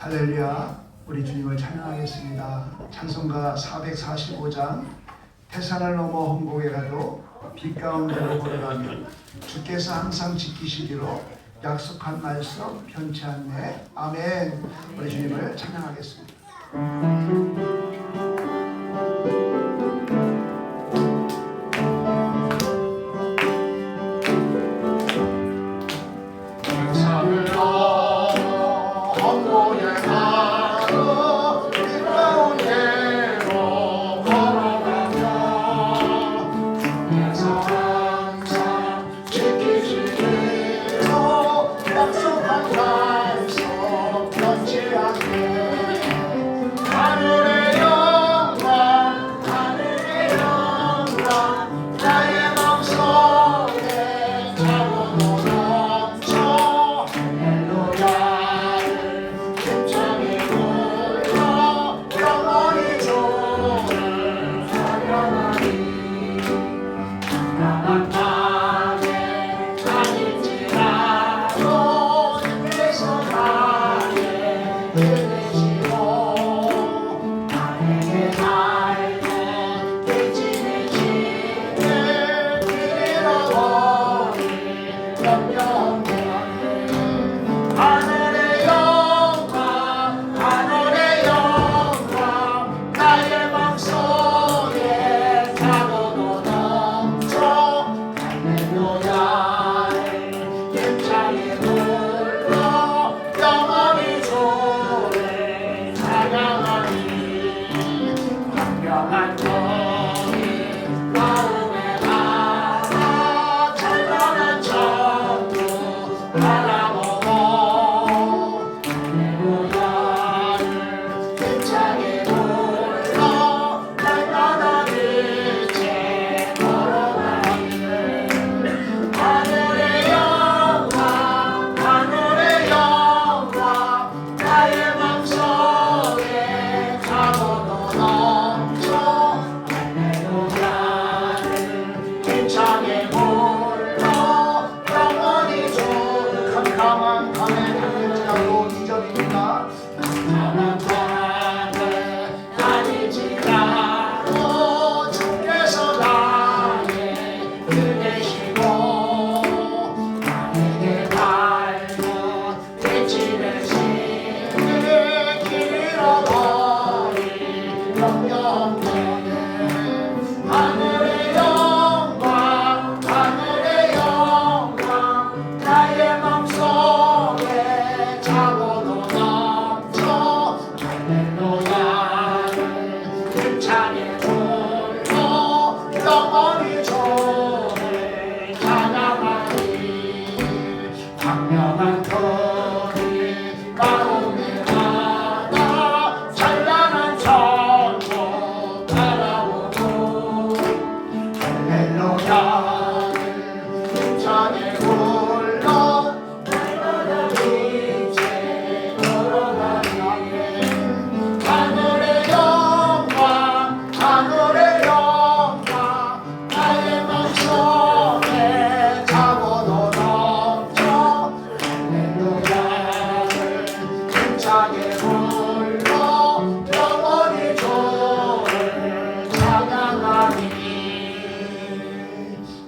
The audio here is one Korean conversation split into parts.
할렐루야, 우리 주님을 찬양하겠습니다. 찬송가 445장. 태산을 넘어 홍곡에 가도 빛 가운데로 걸어가면 주께서 항상 지키시기로 약속한 말씀 변치 않네. 아멘. 우리 주님을 찬양하겠습니다.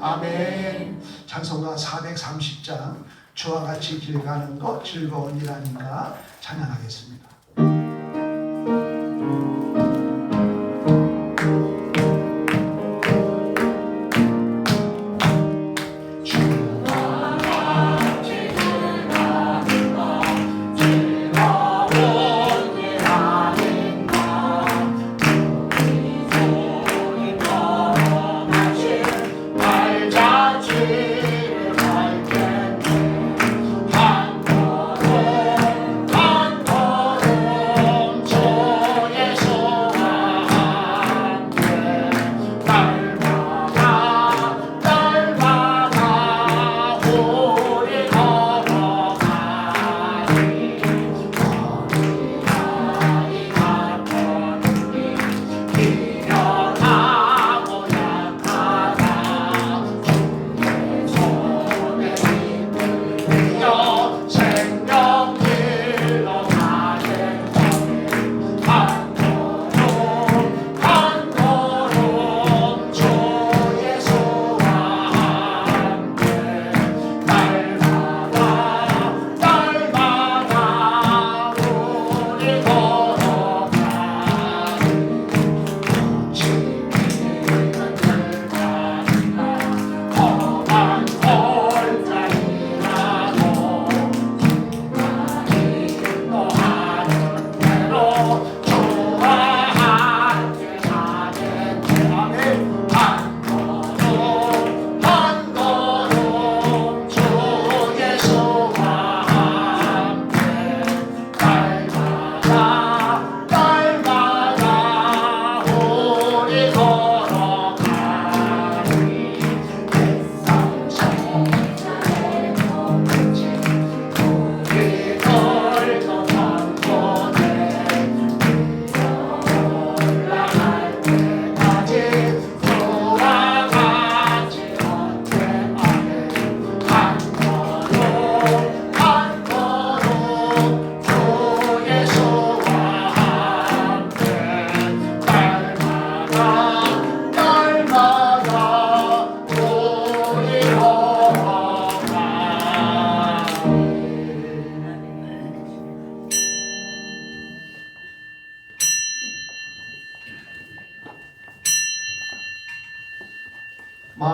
아멘. 찬송가 430장. 주와 같이 길 가는 것 즐거운 일 아닌가 찬양하겠습니다. 한 걸음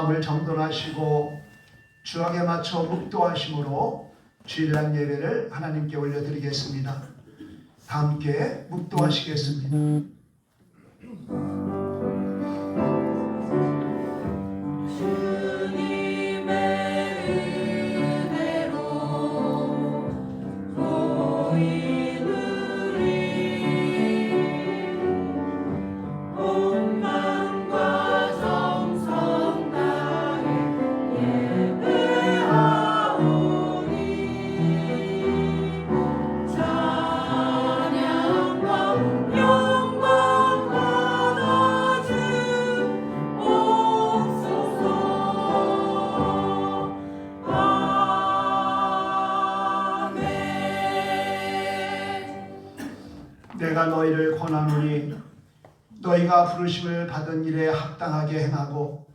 마음을 정돈하시고 주악에 맞춰 묵도하심으로 주일날 예배를 하나님께 올려드리겠습니다. 다 함께 묵도하시겠습니다. 내가 너희를 권하노니 너희가 부르심을 받은 일에 합당하게 행하고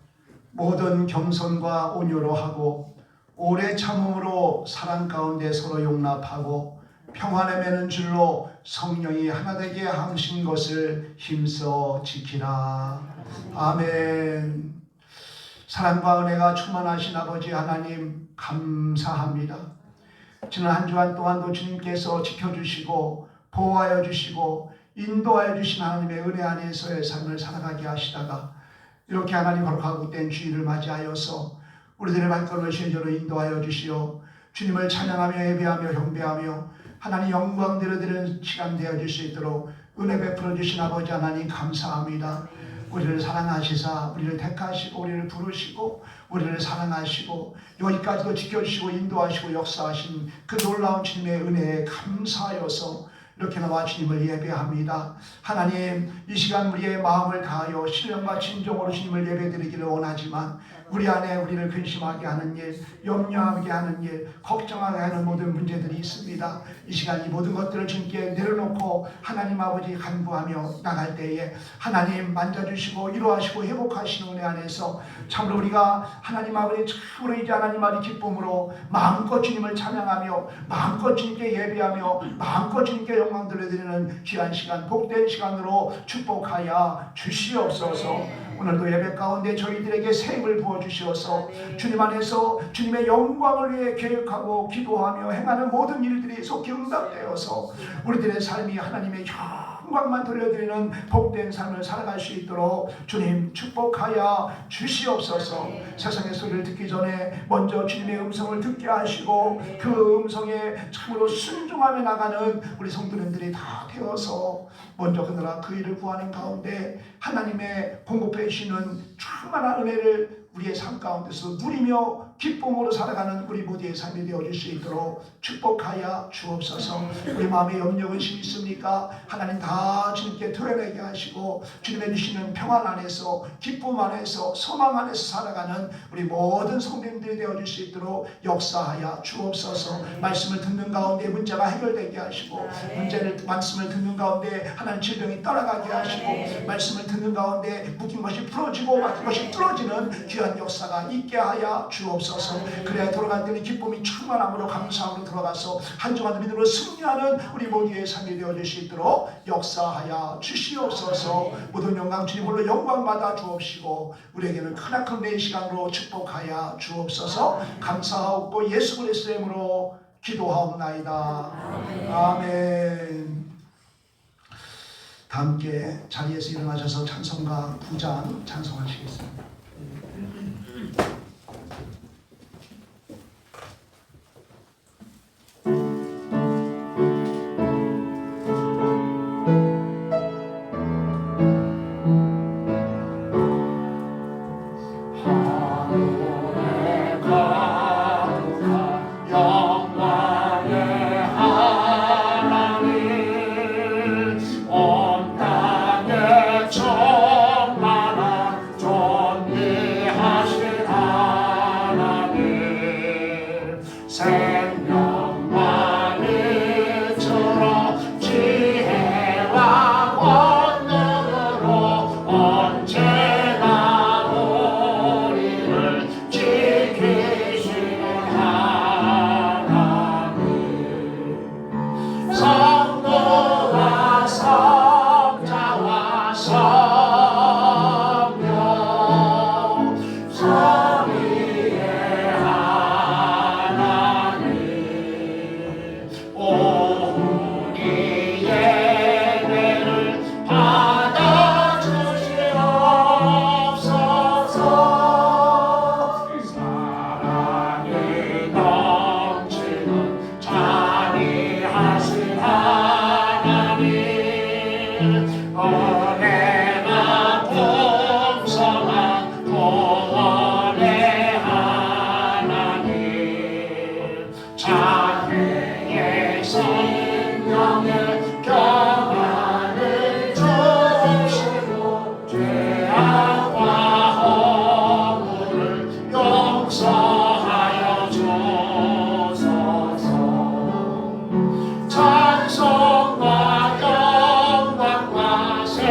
모든 겸손과 온유로 하고 오래 참음으로 사랑 가운데 서로 용납하고 평안에 매는 줄로 성령이 하나 되게 하신 것을 힘써 지키라. 아멘. 사랑과 은혜가 충만하신 아버지 하나님 감사합니다. 지난 한 주간 동안도 주님께서 지켜주시고 보호하여 주시고 인도하여 주신 하나님의 은혜 안에서의 삶을 살아가게 하시다가 이렇게 하나님 거룩하고 된 주일을 맞이하여서 우리들의 발걸음을 신전으로 인도하여 주시어 주님을 찬양하며 예배하며 경배하며 하나님 영광 드려드리는 시간 되어줄 수 있도록 은혜 베풀어 주신 아버지 하나님 감사합니다. 우리를 사랑하시사 우리를 택하시고 우리를 부르시고 우리를 사랑하시고 여기까지도 지켜주시고 인도하시고 역사하신 그 놀라운 주님의 은혜에 감사하여서 이렇게 나와 주님을 예배합니다. 하나님 이 시간 우리의 마음을 다하여 신령과 진정으로 주님을 예배드리기를 원하지만 우리 안에 우리를 근심하게 하는 일, 염려하게 하는 일, 걱정하게 하는 모든 문제들이 있습니다. 이 시간 이 모든 것들을 주님께 내려놓고 하나님 아버지 간구하며 나갈 때에 하나님 만져주시고 위로하시고 회복하시는 은혜 안에서 참으로 우리가 하나님 아버지 참으로 이제 하나님 아버지 기쁨으로 마음껏 주님을 찬양하며 마음껏 주님께 예배하며 마음껏 주님께 영광 돌려드리는 귀한 시간, 복된 시간으로 축복하여 주시옵소서. 오늘도 예배 가운데 저희들에게 새 힘을 부어주시어서 주님 안에서 주님의 영광을 위해 계획하고 기도하며 행하는 모든 일들이 속히 응답되어서 우리들의 삶이 하나님의 영광만 돌려드리는 복된 삶을 살아갈 수 있도록 주님 축복하여 주시옵소서. 세상의 소리를 듣기 전에 먼저 주님의 음성을 듣게 하시고 그 음성에 참으로 순종하며 나가는 우리 성도님들이 다 되어서 먼저 그나라 그 일을 구하는 가운데 하나님의 공급해 주시는 충만한 은혜를 우리의 삶 가운데서 누리며 기쁨으로 살아가는 우리 모두의 삶이 되어줄 수 있도록 축복하여 주옵소서. 우리 마음에 염려 근심이 있습니까? 하나님 다 주님께 토해내게 하시고 주님의 주시는 평안 안에서 기쁨 안에서 소망 안에서 살아가는 우리 모든 성도님들이 되어줄 수 있도록 역사하여 주옵소서. 말씀을 듣는 가운데 문제가 해결되게 하시고 말씀을 듣는 가운데 하나님 질병이 떠나가게 하시고 말씀을 듣는 가운데 묶인 것이 풀어지고 막힌 것이 뚫어지는 귀한 역사가 있게 하여 주옵소서. 그래야 돌아갈 때는 기쁨이 충만함으로 감사함으로 들어가서 한 주간 믿음으로 승리하는 우리 모두의 삶이 되어줄 수 있도록 역사하여 주시옵소서. 모든 영광 주님 홀로 영광 받아 주옵시고 우리에게는 크나큰 내 시간으로 축복하여 주옵소서. 감사하옵고 예수 그리스도의 이름으로 기도하옵나이다. 아멘. 다 함께 자리에서 일어나셔서 찬송가 9장 찬송하시겠습니다. 성자와 성령 장래의 생명의 평안을 주시고 죄악과 허물을 용서하여 주소서. 찬송과 영광과 생명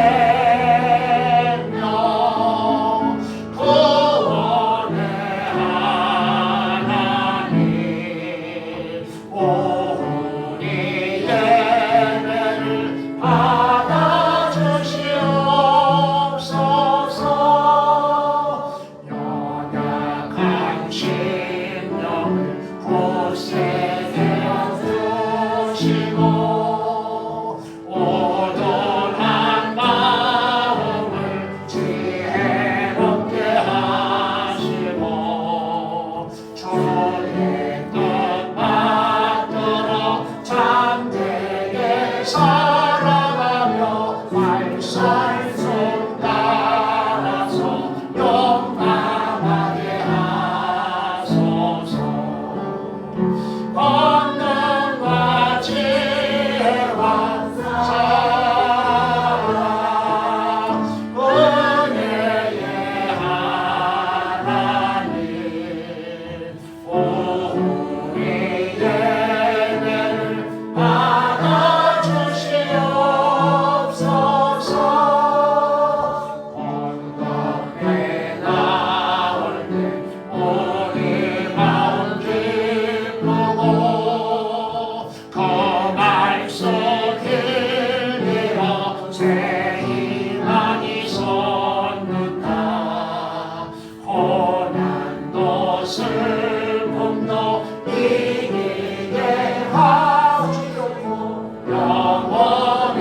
구원의 하나님, 우리 예배를 받아주시옵소서. 연약한 심령을 굳세게 주시고 오돌한 마음을 지혜롭게 하시고 주의 뜻 받들어 참되게 살아가며 말살손 따라서 용감하게 하소서. 권능과 지혜와 사랑 은혜의 하나님, 우리 예배를 받아주시옵소서. 건강에 나올 때 우리 마음 기쁘고 그 말씀 길들여 새 희망이 솟는다. 고난도 슬픔도 이기게 하시고 영원에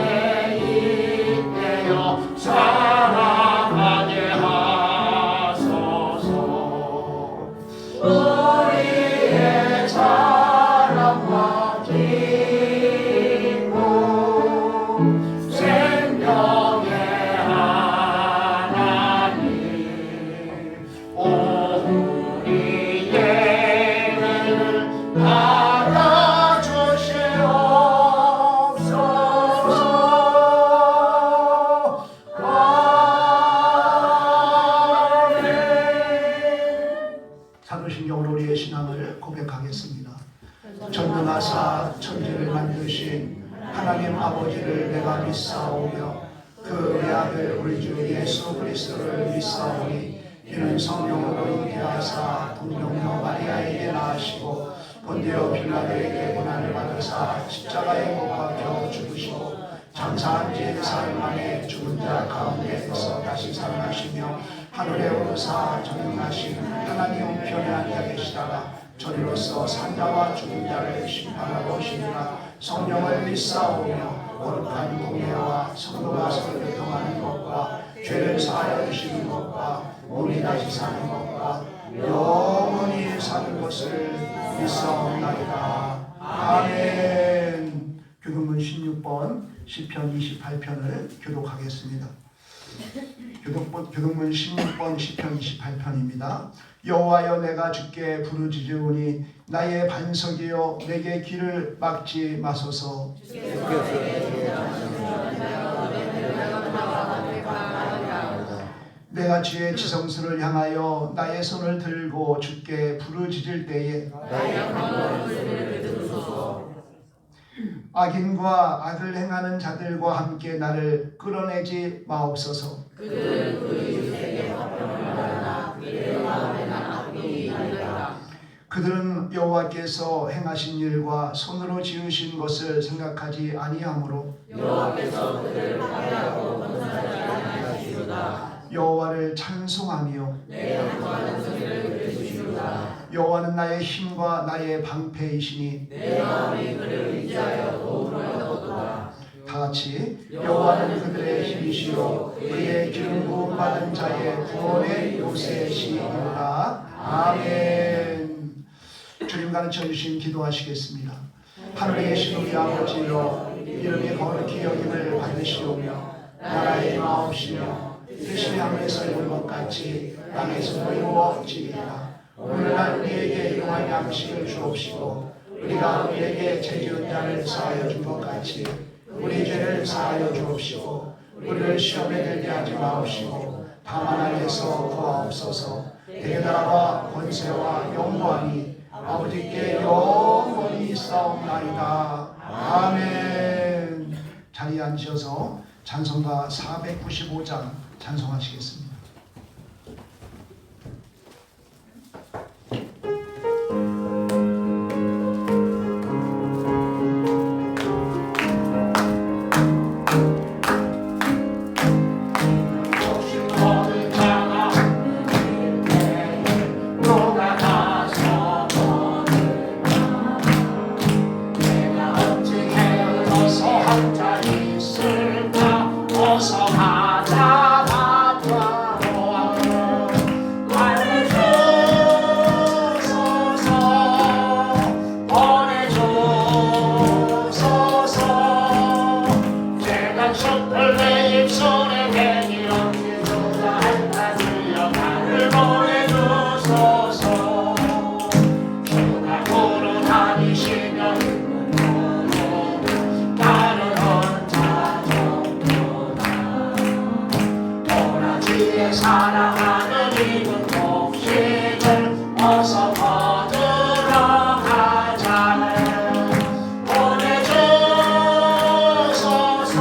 있대어 사랑하게 하소서. 우리의 사랑과 기쁨 생명의 하나님, 우리 예배를 받아주시옵소서. 아멘. 사도신경으로 우리의 신앙을 고백하겠습니다. 전능하사 천지를 만드신 하나님 아버지를 내가 믿사오며 그 외아들 우리 주 예수 그리스도를 믿사오니 이는 성령으로 잉태하사 동정녀 마리아에게 낳으시고 본디오 빌라도에게 고난을 받으사 십자가에 못 박혀 죽으시고 장사한 지 사흘 만에 죽은 자 가운데서 다시 살아나시며 하늘에 오르사 전능하신 하나님 우편에 앉아 계시다가 저리로서 산자와 죽은 자를 심판하러 오시니라. 성령을 믿사오며 거룩한 공예와 성도가 서로 교통하는 것과 죄를 사하여 주시는 것과 몸이 다시 사는 것과 영원히 사는 것을 믿사옵나이다. 아멘. 교동문 16번 시편 28편을 교독하겠습니다. 교동문 16번 시편 28편입니다. 여호와여 내가 주께 부르짖으오니 나의 반석이여 내게 길을 막지 마소서. 내가 주의 지성소를 향하여 나의 손을 들고 주께 부르짖을 때에 악인과 악을 행하는 자들과 함께 나를 끌어내지 마옵소서. 그들은 여호와께서 행하신 일과 손으로 지으신 것을 생각하지 아니하므로 여호와께서 그들을 파괴하고 건설하지 아니하시리로다. 여호와를 찬송하며 내 영광하는 소리를 들으시리로다. 여호와는 나의 힘과 나의 방패이시니 내 마음이 그를 의지하여 도움을 얻었도다. 다 같이 여호와는 그들의 힘이시요 그의 기름 부음 받은 자의 구원의 요새시니라. 아멘. 주님 가르쳐 주신 기도하시겠습니다. 하늘에 계신 우리 아버지여 이름이 거룩히 여김을 받으시오며 나라의 마옵시며 뜻이 하늘에서 이룬 것 같이 땅에서도 이루어지리라. 오늘날 우리에게 일용할 양식을 주옵시고 우리가 우리에게 죄 지은 자를 사하여 준 것 같이 우리 죄를 사하여 주옵시고 우리를 시험에 들게 하지 마옵시고 다만 악에서 구하옵소서. 대나라와 권세와 영광이 아버지께 영원히 있사옵나이다. 아멘. 자리에 앉으셔서 찬송가 495장 찬송하시겠습니다. 어서 가자 바쁘고 보내주소서 보내주소서 내가 촛불 내 입술에 대니 언제보다 한가지여 나를 보내주소서 주가 구름 다니시면 사랑하는 이분 곡식을 어서 거두러 가자. 보내주소서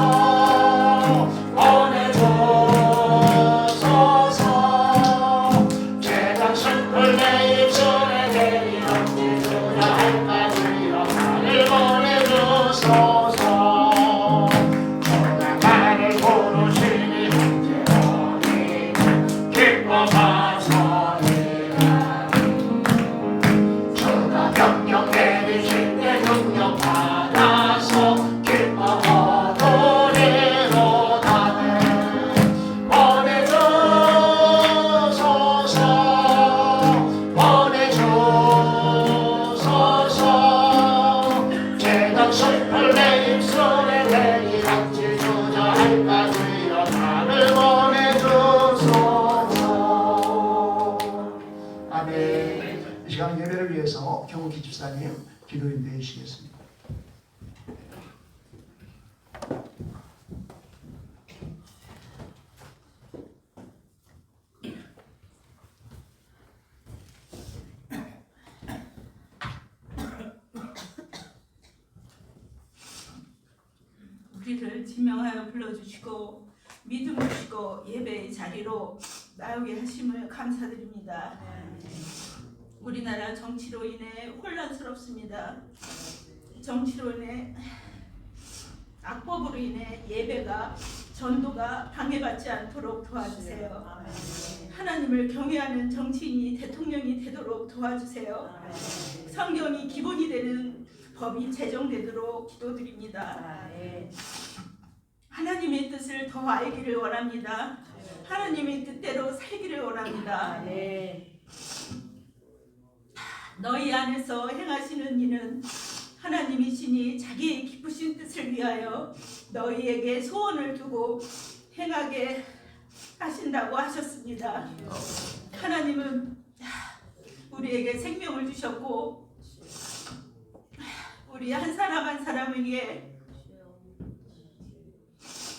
보내주소서 제가 숯불 내 입술에 대니 언제 주려 할까지요 나를 보내주소서. 주가 나를 부르시니 주가 명령 내리실 때 능력 받아서 기뻐 거두리로다. 보내주소서 보내주소서 제가 숯불 내 입술에 대니 같이 주저할까지요 나를 보내주소서. 아멘. 이 시간 예배를 위해서 경욱기 집사님 기도 인도해 주시겠습니다. 우리를 지명하여 불러주시고 믿음 주시고 예배의 자리로 나오게 하심을 감사드립니다. 우리나라 정치로 인해 혼란스럽습니다. 정치로 인해 악법으로 인해 예배가 전도가 방해받지 않도록 도와주세요. 하나님을 경외하는 정치인이 대통령이 되도록 도와주세요. 성경이 기본이 되는 법이 제정되도록 기도드립니다. 하나님의 뜻을 더 알기를 원합니다. 하나님의 뜻대로 살기를 원합니다. 너희 안에서 행하시는 이는 하나님이시니 자기의 기쁘신 뜻을 위하여 너희에게 소원을 두고 행하게 하신다고 하셨습니다. 하나님은 우리에게 생명을 주셨고 우리 한 사람 한 사람에게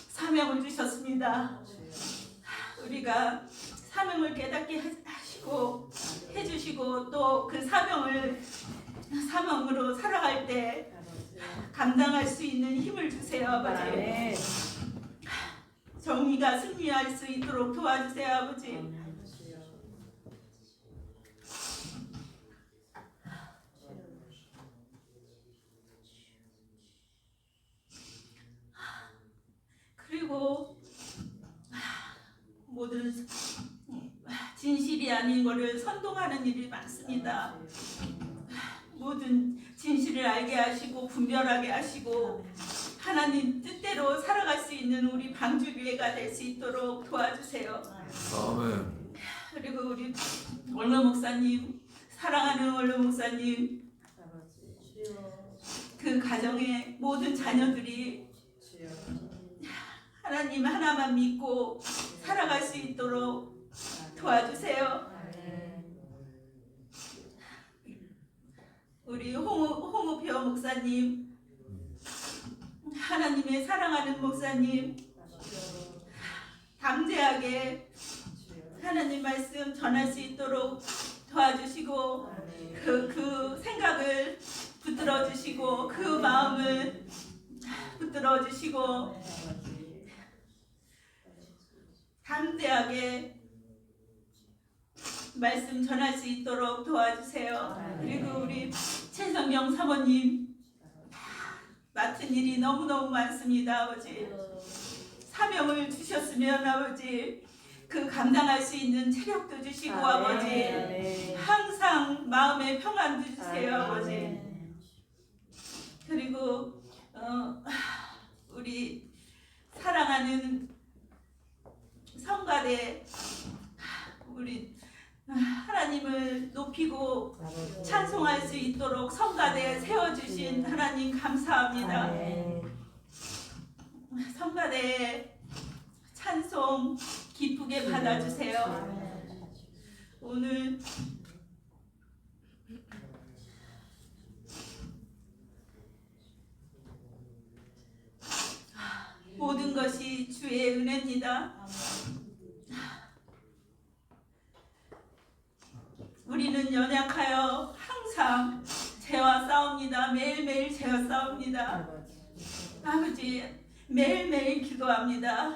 사명을 주셨습니다. 우리가 사명을 깨닫게 하시고 해주시고 또 그 사명으로 살아갈 때 감당할 수 있는 힘을 주세요, 아버지. 정의가 승리할 수 있도록 도와주세요, 아버지. 그리고 모든 진실이 아닌 것을 선동하는 일이 많습니다. 모든 진실을 알게 하시고 분별하게 하시고 하나님 뜻대로 살아갈 수 있는 우리 방주교회가 될 수 있도록 도와주세요. 아멘. 그리고 우리 원로 목사님, 사랑하는 원로 목사님, 그 가정의 모든 자녀들이 하나님 하나만 믿고 살아갈 수 있도록 도와주세요. 우리 홍우표 목사님, 하나님의 사랑하는 목사님, 담대하게 하나님 말씀 전할 수 있도록 도와주시고 그 생각을 붙들어 주시고 그 마음을 붙들어 주시고 담대하게 말씀 전할 수 있도록 도와주세요. 그리고 우리 최성경 사모님 맡은 일이 너무너무 많습니다. 아버지 사명을 주셨으면 아버지 그 감당할 수 있는 체력도 주시고 아버지 항상 마음의 평안도 주세요. 아버지 그리고 우리 사랑하는 성가대 우리 하나님을 높이고 찬송할 수 있도록 성가대에 세워주신 하나님 감사합니다. 성가대에 찬송 기쁘게 받아주세요. 오늘 모든 것이 주의 은혜입니다. 우리는 연약하여 항상 죄와 싸웁니다. 매일매일 죄와 싸웁니다. 아버지 매일매일 기도합니다.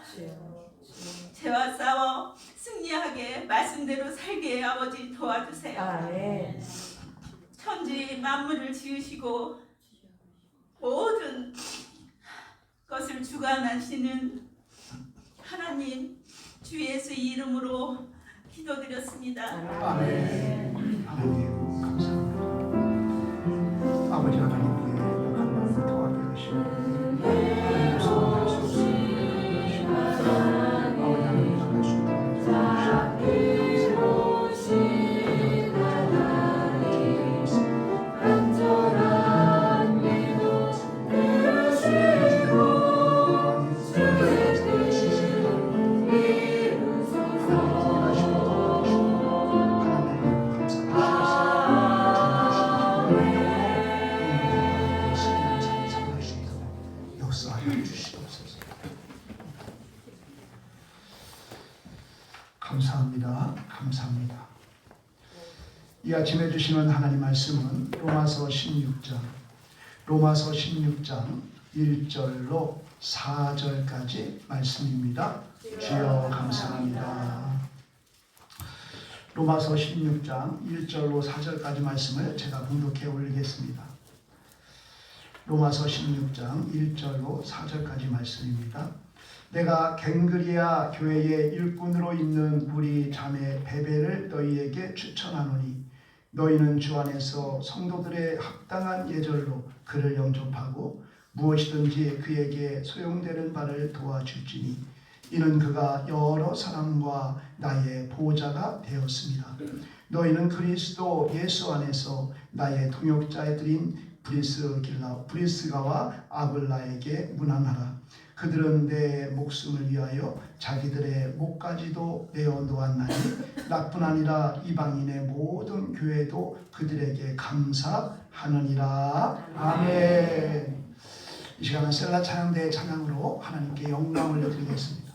죄와 싸워 승리하게 말씀대로 살게 아버지 도와주세요. 천지 만물을 지으시고 모든 것을 주관하시는 하나님 주 예수 이름으로 기도드렸습니다. 아멘. 하나님 감사합니다. 아버지 하나님께 한 말씀 더하게 하시고 하나님 성공할 수 없습니다. 아버지 하나님 나갈 수 역사하여 주시옵소서. 감사합니다. 감사합니다. 이 아침에 주시는 하나님 말씀은 로마서 16장 1절로 4절까지 말씀입니다. 주여 감사합니다. 로마서 16장 1절로 4절까지 말씀을 제가 봉독해 올리겠습니다. 로마서 16장 1절로 4절까지 말씀입니다. 내가 갱그리아 교회의 일꾼으로 있는 우리 자매 베베를 너희에게 추천하노니 너희는 주 안에서 성도들의 합당한 예절로 그를 영접하고 무엇이든지 그에게 소용되는 바를 도와줄지니 이는 그가 여러 사람과 나의 보호자가 되었습니다. 너희는 그리스도 예수 안에서 나의 동역자들인 브리스가와 아글라에게 문안하라. 그들은 내 목숨을 위하여 자기들의 목까지도 내어놓았나니 나뿐 아니라 이방인의 모든 교회도 그들에게 감사하느니라. 아멘. 이 시간은 셀라 찬양대의 찬양으로 하나님께 영광을 올려드리겠습니다.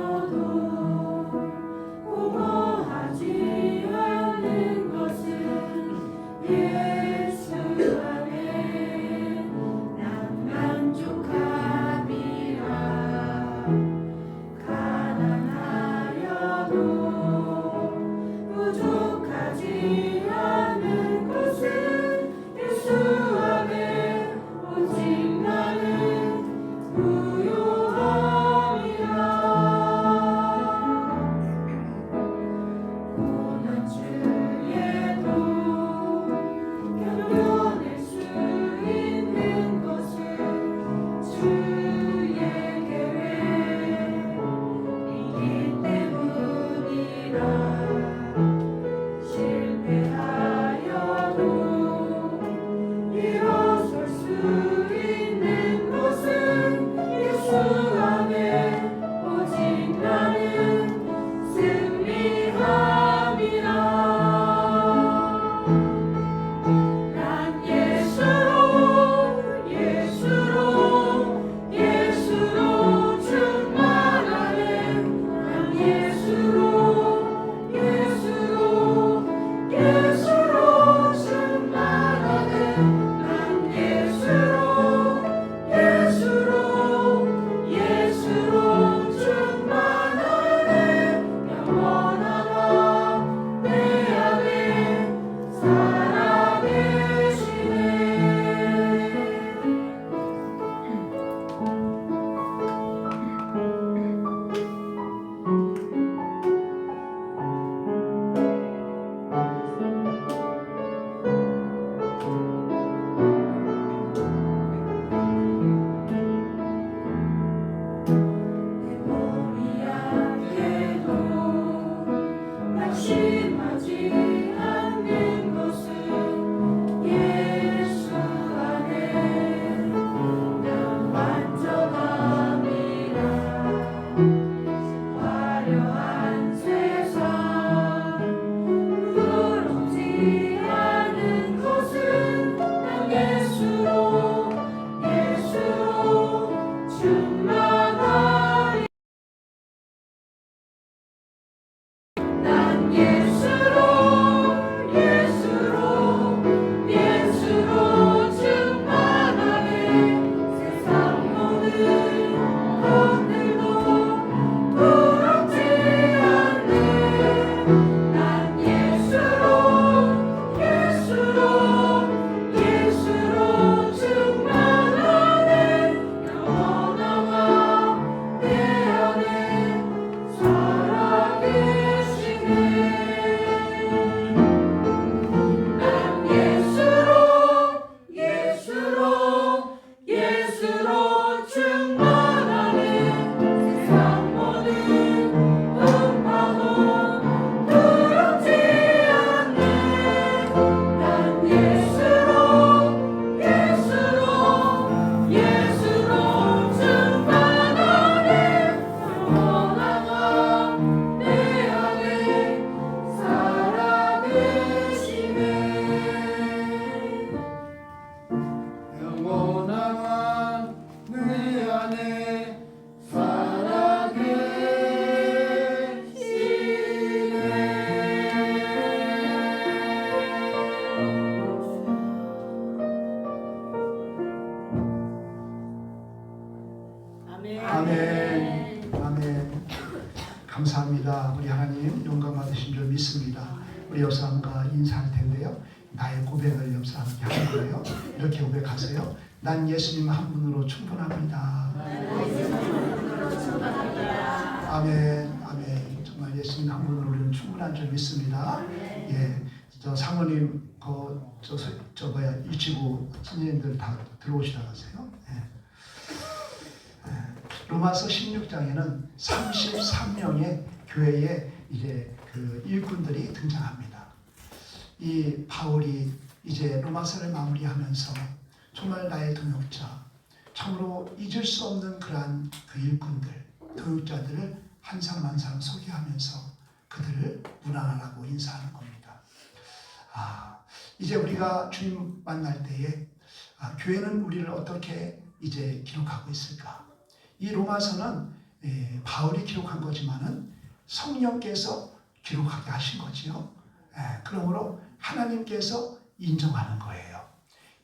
운명이어도 아멘. 아멘. 감사합니다. 우리 하나님 영광 받으신 줄 믿습니다. 우리 옆사람과 인사할 텐데요. 나의 고백을 옆사람께 하는 거예요. 이렇게 고백하세요. 난 예수님 한 분으로 충분합니다. 아멘. 아멘. 정말 예수님 한 분으로 우리는 충분한 줄 믿습니다. 예, 저 사모님 일치구 선생님들 다 들어오시라 하세요. 로마서 16장에는 33명의 교회에 이제 그 일꾼들이 등장합니다. 이 바울이 이제 로마서를 마무리하면서 정말 나의 동역자, 참으로 잊을 수 없는 그러한 그 일꾼들, 동역자들을 한 사람 한 사람 소개하면서 그들을 문안하라고 인사하는 겁니다. 이제 우리가 주님 만날 때에 교회는 우리를 어떻게 이제 기록하고 있을까? 이 로마서는 바울이 기록한 거지만은 성령께서 기록하게 하신 거지요. 그러므로 하나님께서 인정하는 거예요.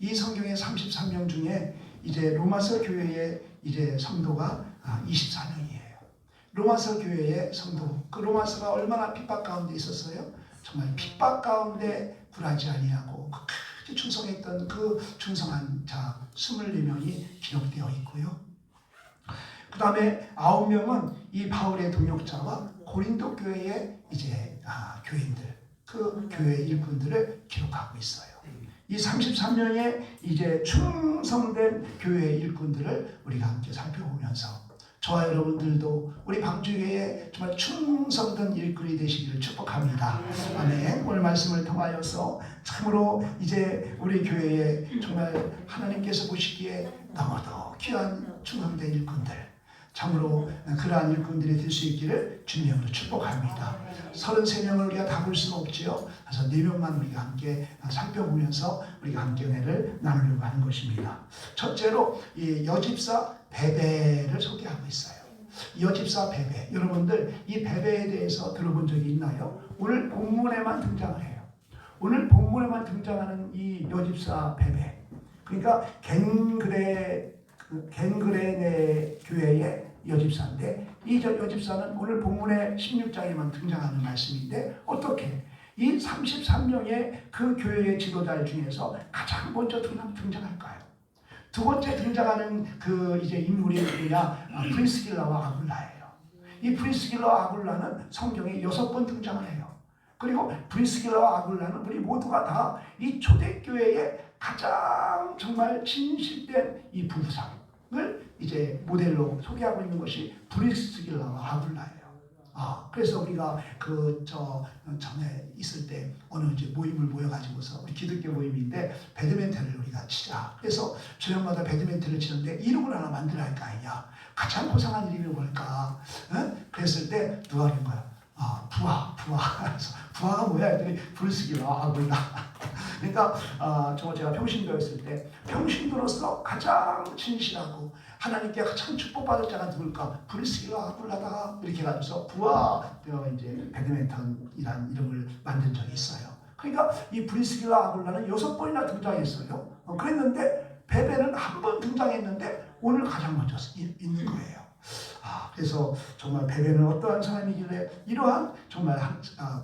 이 성경의 33명 중에 이제 로마서 교회의 이제 성도가 24명이에요. 로마서 교회의 성도, 그 로마서가 얼마나 핍박 가운데 있었어요? 정말 핍박 가운데 굴하지 아니하고 끝까지 충성했던 그 충성한 자 24명이 기록되어 있고요. 그 다음에 9명은 이 바울의 동역자와 고린도 교회의 이제 교인들, 그 교회 일꾼들을 기록하고 있어요. 이 33명의 이제 충성된 교회 일꾼들을 우리가 함께 살펴보면서 저와 여러분들도 우리 방주교회에 정말 충성된 일꾼이 되시기를 축복합니다. 아멘. 오늘 말씀을 통하여서 참으로 이제 우리 교회에 정말 하나님께서 보시기에 너무도 귀한 충성된 일꾼들, 참으로 그러한 일꾼들이 될 수 있기를 주님으로 축복합니다. 33명을 우리가 다 볼 수는 없지요. 그래서 4명만 우리가 함께 살펴보면서 우리가 함께 은혜를 나누려고 하는 것입니다. 첫째로 이 여집사 베베를 소개하고 있어요. 여집사 베베. 여러분들 이 베베에 대해서 들어본 적이 있나요? 오늘 본문에만 등장을 해요. 오늘 본문에만 등장하는 이 여집사 베베. 그러니까 갱그레네 교회의 여집사인데 이 여집사는 오늘 본문의 16장에만 등장하는 말씀인데 어떻게 이 33명의 그 교회의 지도자 중에서 가장 먼저 등장할까요? 두 번째 등장하는 그 이제 인물이 누구냐? 브리스길라와 아굴라예요. 이 브리스길라와 아굴라는 성경에 6번 등장을 해요. 그리고 브리스길라와 아굴라는 우리 모두가 다 이 초대교회의 가장 정말 진실된 이 부부상을 이제 모델로 소개하고 있는 것이 브리스길라와 아굴라예요. 그래서 우리가 전에 있을 때 어느 이제 모임을 모여가지고서 우리 기독교 모임인데 배드민턴을 우리가 치자. 그래서 저녁마다 배드민턴을 치는데 이름을 하나 만들어야 할까 아니냐. 가장 고상한 이름이 뭘까? 그랬을 때 누가 하는 거야? 부하. 그래서 부하가 뭐야? 했더니 브리스길라와 아굴라. 그러니까 제가 평신도였을 때 평신도로서 가장 진실하고 하나님께 가장 축복받을 자가 누굴까? 브리스길라와 아굴라다. 이렇게 해가지고서 부하 이제 배드민턴이라는 이름을 만든 적이 있어요. 그러니까 이 브리스길라와 아굴라는 6번이나 등장했어요. 그랬는데 베베는 한 번 등장했는데 오늘 가장 먼저 있는 거예요. 그래서 정말 베베는 어떠한 사람이길래 이러한 정말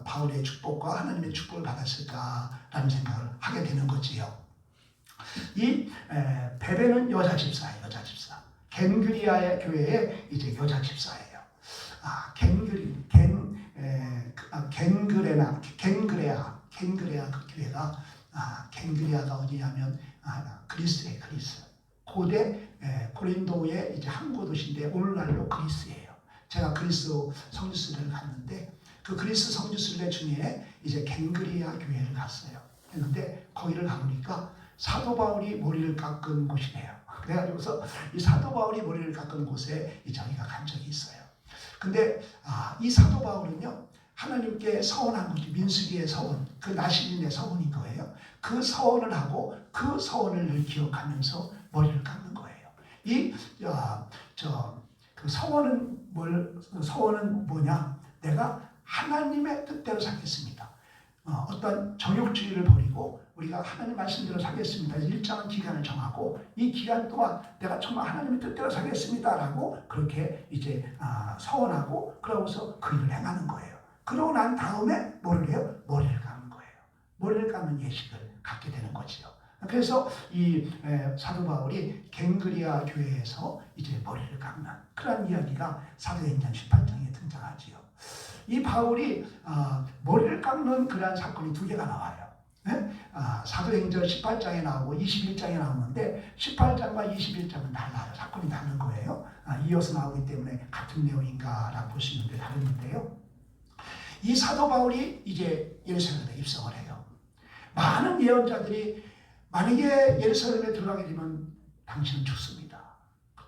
바울의 축복과 하나님의 축복을 받았을까라는 생각을 하게 되는 거지요. 이 베베는 여자 집사예요. 여자 집사. 갱그리아의 교회의 이제 여자 집사예요. 갱그레아 그 교회가 갱그리아가 어디냐면 그리스예요. 그리스. 고대 고린도의 이제 항구 도시인데 오늘날로 그리스예요. 제가 그리스 성지순례를 갔는데 그 그리스 성지순례 중에 이제 갱그리아 교회를 갔어요. 그런데 거기를 가보니까 사도 바울이 머리를 깎은 곳이네요. 그래가지고서 이 사도 바울이 머리를 깎은 곳에 저희가 간 적이 있어요. 근데 이 사도 바울은요 하나님께 서원한 거죠. 민수기의 서원, 그 나시린의 서원인 거예요. 그 서원을 하고 그 서원을 늘 기억하면서 머리를 깎는 거예요. 그 서원은 뭐냐? 내가 하나님의 뜻대로 살겠습니다. 어떤 정욕주의를 버리고 우리가 하나님 말씀대로 살겠습니다. 일정한 기간을 정하고 하고 이 기간 동안 내가 정말 하나님의 뜻대로 살겠습니다라고 그렇게 이제 서원하고 그러고서 그 일을 행하는 거예요. 그러고 난 다음에 뭐를 해요? 머리를 감는 거예요. 머리를 감는 예식을 갖게 되는 거지요. 그래서 이 사도 바울이 갱그리아 교회에서 이제 머리를 감는 그런 이야기가 사도행전 18장에 등장하지요. 이 바울이 머리를 감는 그러한 사건이 두 개가 나와요. 사도행전 18장에 나오고 21장에 나오는데 18장과 21장은 달라요. 사건이 다른 거예요. 이어서 나오기 때문에 같은 내용인가라고 볼 수 있는데 다른데요. 이 사도 바울이 이제 예루살렘에 입성을 해요. 많은 예언자들이 만약에 예루살렘에 들어가게 되면 당신은 죽습니다.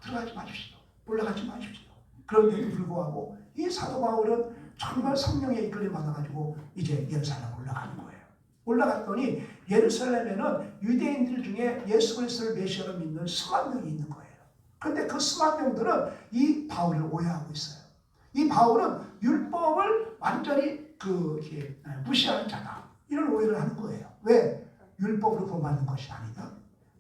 들어가지 마십시오. 올라가지 마십시오. 그럼에도 불구하고 이 사도 바울은 정말 성령의 이끌림 받아가지고 이제 예루살렘 올라가는 거예요. 올라갔더니 예루살렘에는 유대인들 중에 예수 그리스도를 메시아로 믿는 수만 명이 있는 거예요. 그런데 그 수만 명들은 이 바울을 오해하고 있어요. 이 바울은 율법을 완전히 이렇게 무시하는 자다. 이런 오해를 하는 거예요. 왜? 율법으로 구원받는 것이 아니다.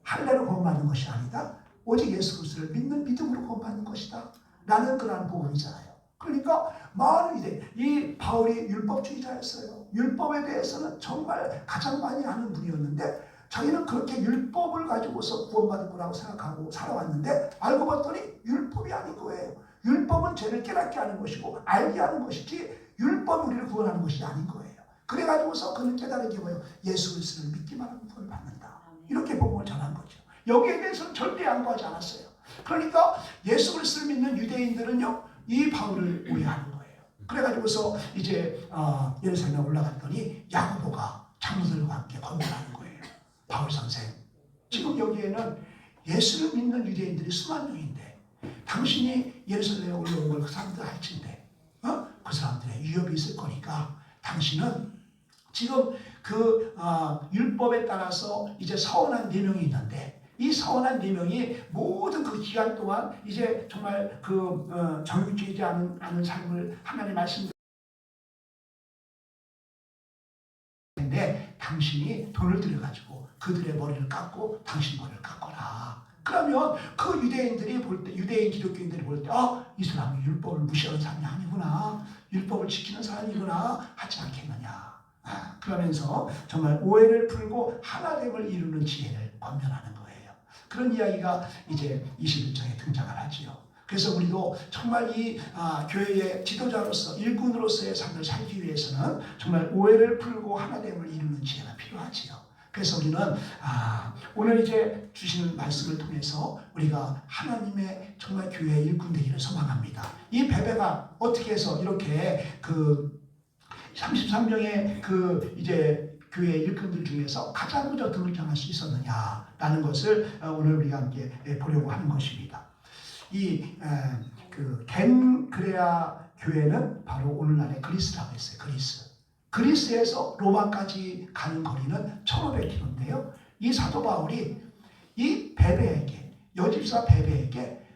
할례로 구원받는 것이 아니다. 오직 예수 그리스도를 믿는 믿음으로 구원받는 것이다. 라는 그러한 복음이잖아요. 그러니까 많은 이 바울이 율법주의자였어요. 율법에 대해서는 정말 가장 많이 아는 분이었는데 자기는 그렇게 율법을 가지고서 구원받을 거라고 생각하고 살아왔는데 알고 봤더니 율법이 아닌 거예요. 율법은 죄를 깨닫게 하는 것이고 알게 하는 것이지 율법이 우리를 구원하는 것이 아닌 거예요. 그래가지고서 그는 깨달은 게 뭐예요? 예수 그리스도를 믿기만 하면 구원을 받는다. 이렇게 복음을 전한 거죠. 여기에 대해서는 절대 양보하지 않았어요. 그러니까 예수 그리스도를 믿는 유대인들은요 이 바울을 오해하는 거예요. 그래가지고서 이제 예루살렘에 올라갔더니 야고보가 장로들과 함께 건면하는 거예요. 바울 선생, 지금 여기에는 예수를 믿는 유대인들이 수만 명인데 당신이 예루살렘에 올라온 걸 그 사람들 알친데 그 사람들의 위협이 있을 거니까 당신은 지금 그 율법에 따라서 이제 서원한 4명이 있는데 이 서원한 4명이 모든 그 기간 동안 이제 정말 정육주의지 않은 삶을 하나님 말씀인데 당신이 돈을 들여가지고 그들의 머리를 깎고 당신 머리를 깎거라. 그러면 그 유대인들이 볼 때, 유대인 기독교인들이 볼 때, 이 사람이 율법을 무시하는 사람이 아니구나, 율법을 지키는 사람이구나 하지 않겠느냐. 그러면서 정말 오해를 풀고 하나됨을 이루는 지혜를 권면하는 거예요. 그런 이야기가 이제 21장에 등장을 하지요. 그래서 우리도 정말 이 교회의 지도자로서 일꾼으로서의 삶을 살기 위해서는 정말 오해를 풀고 하나됨을 이루는 지혜가 필요하지요. 그래서 우리는 오늘 이제 주시는 말씀을 통해서 우리가 하나님의 정말 교회의 일꾼 되기를 소망합니다. 이 베베가 어떻게 해서 이렇게 33명의 이제 교회 일꾼들 중에서 가장 먼저 등장할 수 있었느냐라는 것을 오늘 우리가 함께 보려고 하는 것입니다. 이 겐그레아 교회는 바로 오늘날의 그리스라고 했어요. 그리스에서 로마까지 가는 거리는 1500km인데요. 이 사도 바울이 이 베베에게, 여집사 베베에게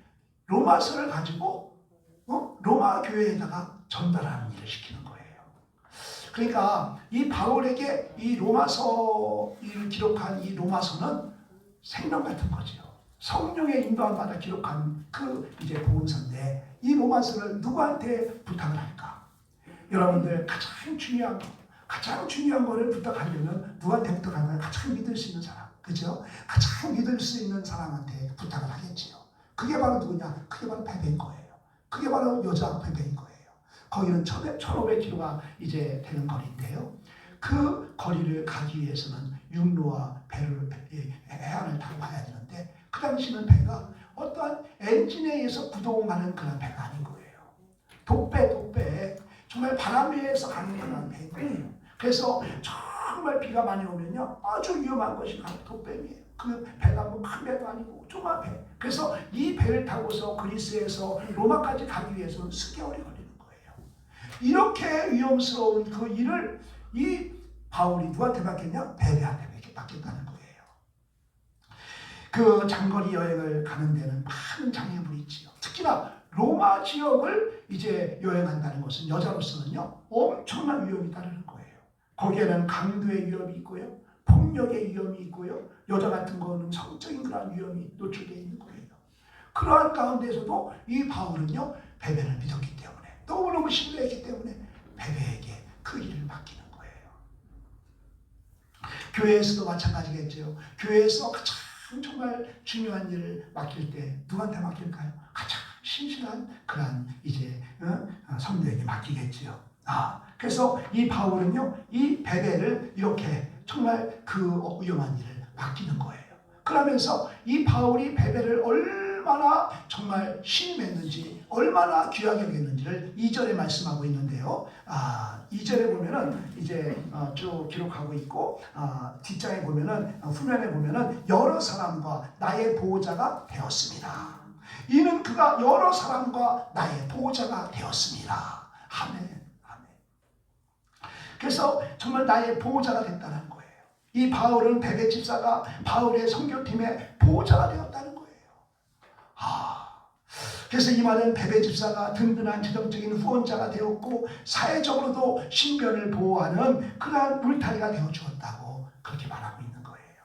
로마서를 가지고 로마 교회에다가 전달하는 일을 시키는 거예요. 그러니까 이 바울에게 이 로마서를 기록한 이 로마서는 생명 같은 거죠. 성령의 인도함 받아 기록한 이제 복음서인데 이 로마서를 누구한테 부탁을 할까? 여러분들 가장 중요한 거를 부탁하려면 누구한테 부탁하면 가장 믿을 수 있는 사람, 그죠? 가장 믿을 수 있는 사람한테 부탁을 하겠지요. 그게 바로 누구냐? 그게 바로 베베인 거예요. 그게 바로 여자 베베인 거예요. 거기는 1500km가 이제 되는 거리인데요. 그 거리를 가기 위해서는 육로와 해안을 타고 가야 되는데 그 당시는 배가 어떠한 엔진에 의해서 구동하는 그런 배가 아닌 거예요. 독배 정말 바람에 의해서 가는 그런 배예요. 그래서 정말 비가 많이 오면요 아주 위험한 것이 바로 독배예요. 그 배가 뭐 큰 배도 아니고 조그만 배. 그래서 이 배를 타고서 그리스에서 로마까지 가기 위해서는 수개월이 걸리는 거예요. 이렇게 위험스러운 그 일을 이 바울이 누구한테 맡겼냐? 베베한테 맡겼다는 거예요. 그 장거리 여행을 가는 데는 많은 장애물이 있지요. 특히나 로마 지역을 이제 여행한다는 것은 여자로서는요 엄청난 위험이 따르는 거예요. 거기에는 강도의 위협이 있고요, 폭력 폭력의 위험이 있고요. 여자 같은 거는 성적인 그런 위험이 노출되어 있는 거예요. 그러한 가운데서도 이 바울은요, 베베를 믿었기 때문에, 너무너무 신뢰했기 때문에 베베에게 그 일을 맡기는 거예요. 교회에서도 마찬가지겠죠. 교회에서 가장 정말 중요한 일을 맡길 때 누구한테 맡길까요? 가장 신실한 그런 이제 성도에게 맡기겠지요. 그래서 이 바울은요, 이 베베를 이렇게 정말 그 위험한 일을 맡기는 거예요. 그러면서 이 바울이 베베를 얼마나 정말 신임했는지, 얼마나 귀하게 여겼는지를 2절에 말씀하고 있는데요. 2절에 보면은 이제 쭉 기록하고 있고, 뒷장에 보면은, 후면에 보면은 여러 사람과 나의 보호자가 되었습니다. 이는 그가 여러 사람과 나의 보호자가 되었습니다. 아멘. 그래서 정말 나의 보호자가 됐다는 거예요. 이 바울은 베베 집사가 바울의 선교팀의 보호자가 되었다는 거예요. 그래서 이 말은 베베 집사가 든든한 재정적인 후원자가 되었고 사회적으로도 신변을 보호하는 그러한 울타리가 되어 주었다고 그렇게 말하고 있는 거예요.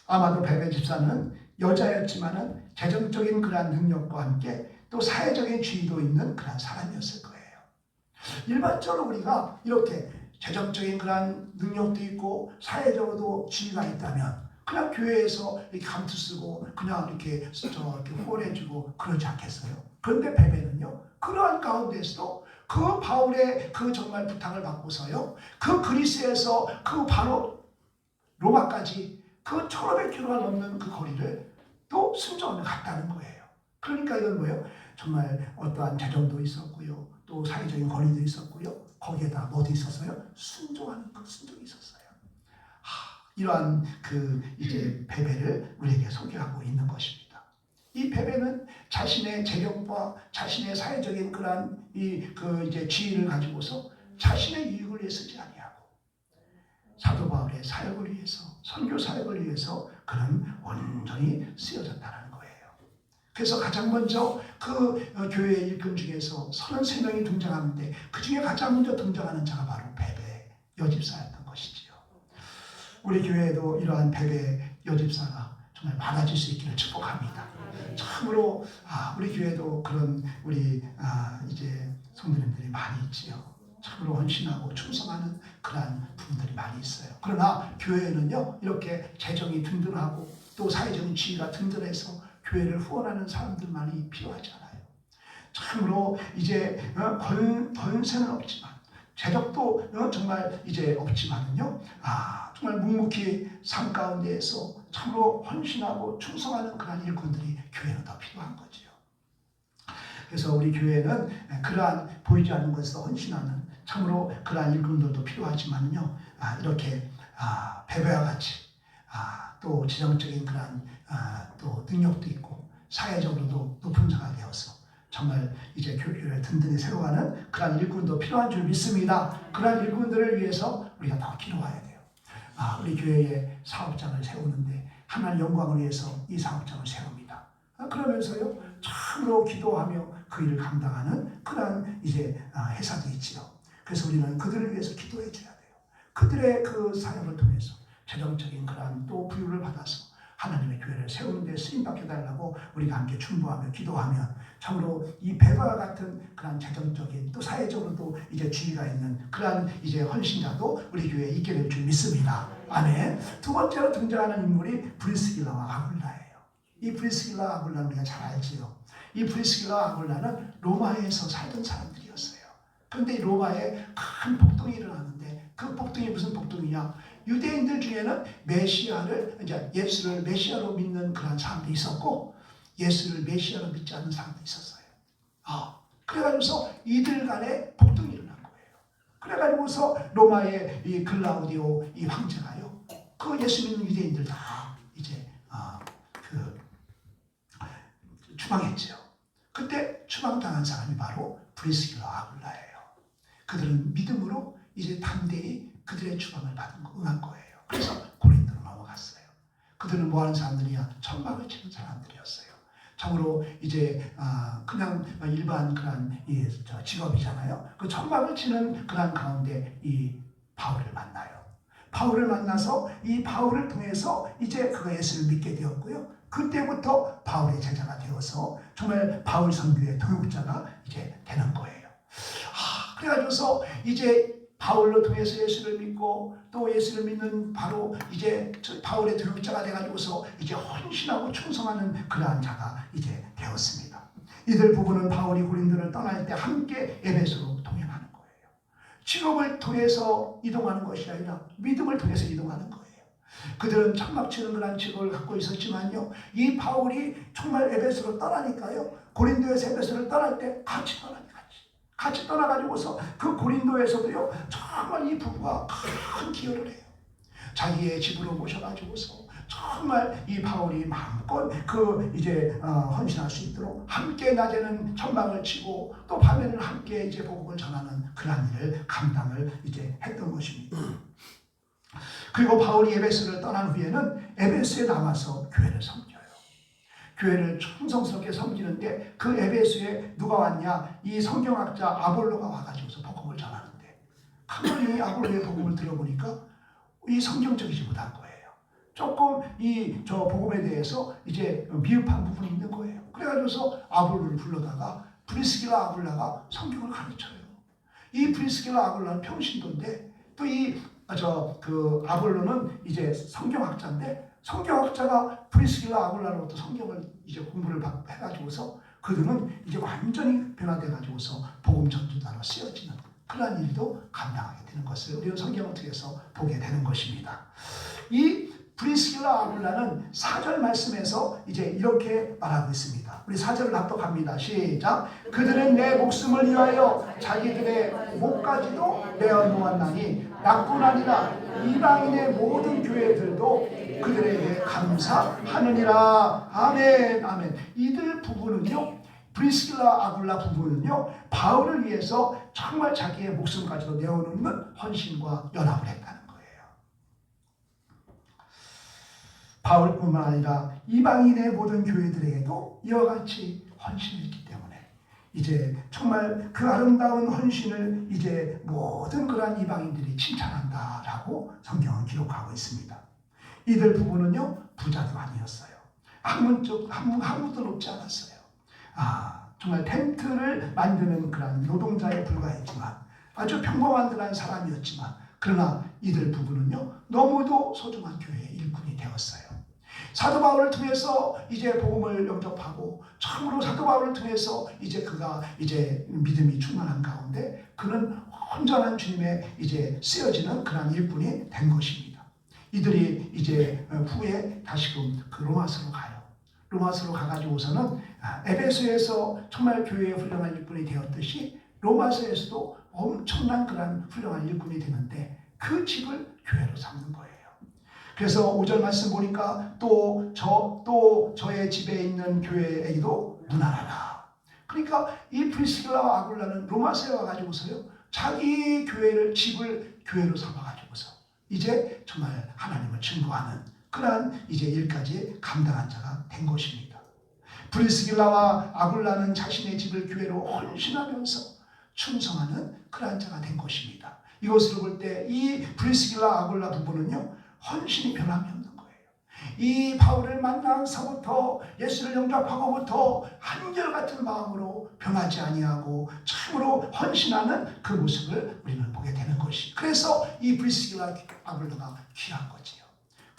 아마도 베베 집사는 여자였지만은 재정적인 그러한 능력과 함께 또 사회적인 지위도 있는 그러한 사람이었을 거예요. 일반적으로 우리가 이렇게 재정적인 그런 능력도 있고 사회적으로도 지위가 있다면 그냥 교회에서 이렇게 감투 쓰고 그냥 이렇게 후원해주고 그러지 않겠어요? 그런데 베베는요, 그러한 가운데서도 그 바울의 그 정말 부탁을 받고서요, 그 그리스에서 그 바로 로마까지 그 1500km가 넘는 그 거리를 또 순종하며 갔다는 거예요. 그러니까 이건 뭐예요? 정말 어떠한 재정도 있었고요, 또 사회적인 권위도 있었고요, 거기에다 뭐도 있었어요? 순종하는 그 순종이 있었어요. 이러한 그 이제 베베를 우리에게 소개하고 있는 것입니다. 이 베베는 자신의 재력과 자신의 사회적인 그러한 그 이제 지위를 가지고서 자신의 유익을 위해 쓰지 아니하고 사도 바울의 사역을 위해서, 선교 사역을 위해서 그는 온전히 쓰여졌다는 거예요. 그래서 가장 먼저 그 교회의 일꾼 중에서 33명이 등장하는데 그 중에 가장 먼저 등장하는 자가 바로 베베 여집사였던 것이지요. 우리 교회에도 이러한 베베 여집사가 정말 많아질 수 있기를 축복합니다. 참으로 우리 교회도 그런 우리 이제 성도님들이 많이 있지요. 참으로 헌신하고 충성하는 그러한 분들이 많이 있어요. 그러나 교회에는요, 이렇게 재정이 든든하고 또 사회적인 지위가 든든해서 교회를 후원하는 사람들만이 필요하지 않아요. 참으로 이제 권세는 없지만 재력도 정말 이제 없지만은요, 정말 묵묵히 삶 가운데에서 참으로 헌신하고 충성하는 그러한 일꾼들이 교회는 더 필요한 거지요. 그래서 우리 교회는 그러한 보이지 않는 것에서 헌신하는 참으로 그러한 일꾼들도 필요하지만요, 이렇게 베베와 같이 또 지정적인 그러한 또 능력도 있고 사회적으로도 높은 자가 되어서 정말 이제 교회를 든든히 세워가는 그러한 일꾼도 필요한 줄 믿습니다. 그러한 일꾼들을 위해서 우리가 더 기도해야 돼요. 우리 교회에 사업장을 세우는데 하나님 영광을 위해서 이 사업장을 세웁니다. 그러면서요, 참으로 기도하며 그 일을 감당하는 그러한 이제 회사도 있지요. 그래서 우리는 그들을 위해서 기도해 줘야 돼요. 그들의 그 사역을 통해서 재정적인 그러한 또 부유를 받아서 하나님의 교회를 세우는 데 쓰임받게 달라고 우리가 함께 중보하며 기도하면 참으로 이 베베와 같은 그런 재정적인 또 사회적으로도 이제 지위가 있는 그러한 이제 헌신자도 우리 교회에 있게 될 줄 믿습니다. 아멘. 두 번째로 등장하는 인물이 브리스길라와 아굴라예요. 이 브리스길라와 아굴라는 우리가 잘 알지요. 이 브리스길라와 아굴라는 로마에서 살던 사람들이었어요. 그런데 이 로마에 큰 폭동이 일어나는데 그 폭동이 무슨 폭동이냐? 유대인들 중에는 메시아를 이제 예수를 메시아로 믿는 그런 사람도 있었고 예수를 메시아로 믿지 않는 사람도 있었어요. 그래가지고서 이들 간에 폭동이 일어난 거예요. 그래가지고서 로마의 이 글라우디오 이 황제가요, 그 예수 믿는 유대인들 다 이제 추방했죠. 그때 추방당한 사람이 바로 브리스길라와 아굴라예요. 그들은 믿음으로 이제 담대히 그들의 추방을 응한 거예요. 그래서 고린도로 넘어갔어요. 그들은 뭐 하는 사람들이야? 천막을 치는 사람들이었어요. 참으로 이제 그냥 일반 그런 직업이잖아요. 그 천막을 치는 그런 가운데 이 바울을 만나요. 바울을 만나서 이 바울을 통해서 이제 그가 예수를 믿게 되었고요. 그때부터 바울의 제자가 되어서 정말 바울 선교의 동역자가 이제 되는 거예요. 그래가지고서 이제 바울로 통해서 예수를 믿고 또 예수를 믿는 바로 이제 바울의 동역자가 돼가지고서 이제 헌신하고 충성하는 그러한 자가 이제 되었습니다. 이들 부부는 바울이 고린도를 떠날 때 함께 에베소로 동행하는 거예요. 직업을 통해서 이동하는 것이 아니라 믿음을 통해서 이동하는 거예요. 그들은 천막 치는 그런 직업을 갖고 있었지만요, 이 바울이 정말 에베소로 떠나니까요, 고린도에서 에베소를 떠날 때 같이 떠나니까 같이 떠나가지고서 그 고린도에서도요 정말 이 부부가 큰 기여를 해요. 자기의 집으로 모셔가지고서 정말 이 바울이 마음껏 그 이제 헌신할 수 있도록 함께 낮에는 천막을 치고 또 밤에는 함께 이제 복음을 전하는 그런 일을 감당을 이제 했던 것입니다. 그리고 바울이 에베소를 떠난 후에는 에베소에 남아서 교회를 섬겨요. 교회를 충성스럽게 섬기는데 그 에베소에 누가 왔냐? 이 성경학자 아볼로가 와가지고서 복음을 전하는데 가만히 아볼로의 복음을 들어보니까 이 성경적이지 못한 거예요. 조금 이 저 복음에 대해서 이제 미흡한 부분이 있는 거예요. 그래가지고서 아볼로를 불러다가 브리스길라 아굴라가 성경을 가르쳐요. 이 브리스길라 아굴라는 평신도인데 또 이 그 아볼로는 이제 성경학자인데 성경학자가 브리스길라 아굴라로부터 성경을 이제 공부를 해가지고서 그들은 이제 완전히 변화돼가지고서 복음 전도자로 쓰여지는 그러한 일도 감당하게 되는 것을 우리는 성경을 통해서 보게 되는 것입니다. 이 브리스길라 아굴라는 4절 말씀에서 이제 이렇게 말하고 있습니다. 우리 4절을 납독합니다. 시작. 그들은 내 목숨을 위하여 자기들의 목까지도 내어놓았나니 나뿐 아니라 이방인의 모든 교회들도 그들에게 감사하느니라. 아멘. 아멘. 이들 부부는요, 브리스길라 아굴라 부부는요, 바울을 위해서 정말 자기의 목숨까지도 내어놓는 헌신과 연합을 했다는 거예요. 바울뿐만 아니라 이방인의 모든 교회들에게도 이와 같이 헌신을 했기 때문에 이제 정말 그 아름다운 헌신을 이제 모든 그러한 이방인들이 칭찬한다라고 성경은 기록하고 있습니다. 이들 부부는요 부자도 아니었어요. 학문도 높지 않았어요. 정말 텐트를 만드는 그런 노동자에 불과했지만 아주 평범한 그런 사람이었지만 그러나 이들 부부는요 너무도 소중한 교회의 일꾼이 되었어요. 사도 바울을 통해서 이제 복음을 영접하고 참으로 사도 바울을 통해서 이제 그가 이제 믿음이 충만한 가운데 그는 온전한 주님의 이제 쓰여지는 그런 일꾼이 된 것입니다. 이들이 이제 후에 다시금 그 로마서로 가요. 로마서로 가가지고서는 에베소에서 정말 교회의 훌륭한 일꾼이 되었듯이 로마서에서도 엄청난 그런 훌륭한 일꾼이 되는데 그 집을 교회로 삼는 거예요. 그래서 5절 말씀 보니까 또 저의 집에 있는 교회에게도 문안하라. 그러니까 이 브리스길라와 아굴라는 로마서에 와가지고서요 자기 교회를 집을 교회로 삼아가지고서 이제 정말 하나님을 증거하는 그러한 이제 일까지 감당한 자가 된 것입니다. 브리스길라와 아굴라는 자신의 집을 교회로 헌신하면서 충성하는 그러한 자가 된 것입니다. 이것으로 볼 때 이 브리스길라 아굴라 부부는요 헌신이 변함이 없는 거예요. 이 바울을 만나서부터 예수를 영접하고부터 한결같은 마음으로 변하지 아니하고 참으로 헌신하는 그 모습을 우리는 보게 되는 것이. 그래서 이 브리스길라 아굴라가 귀한 거지요.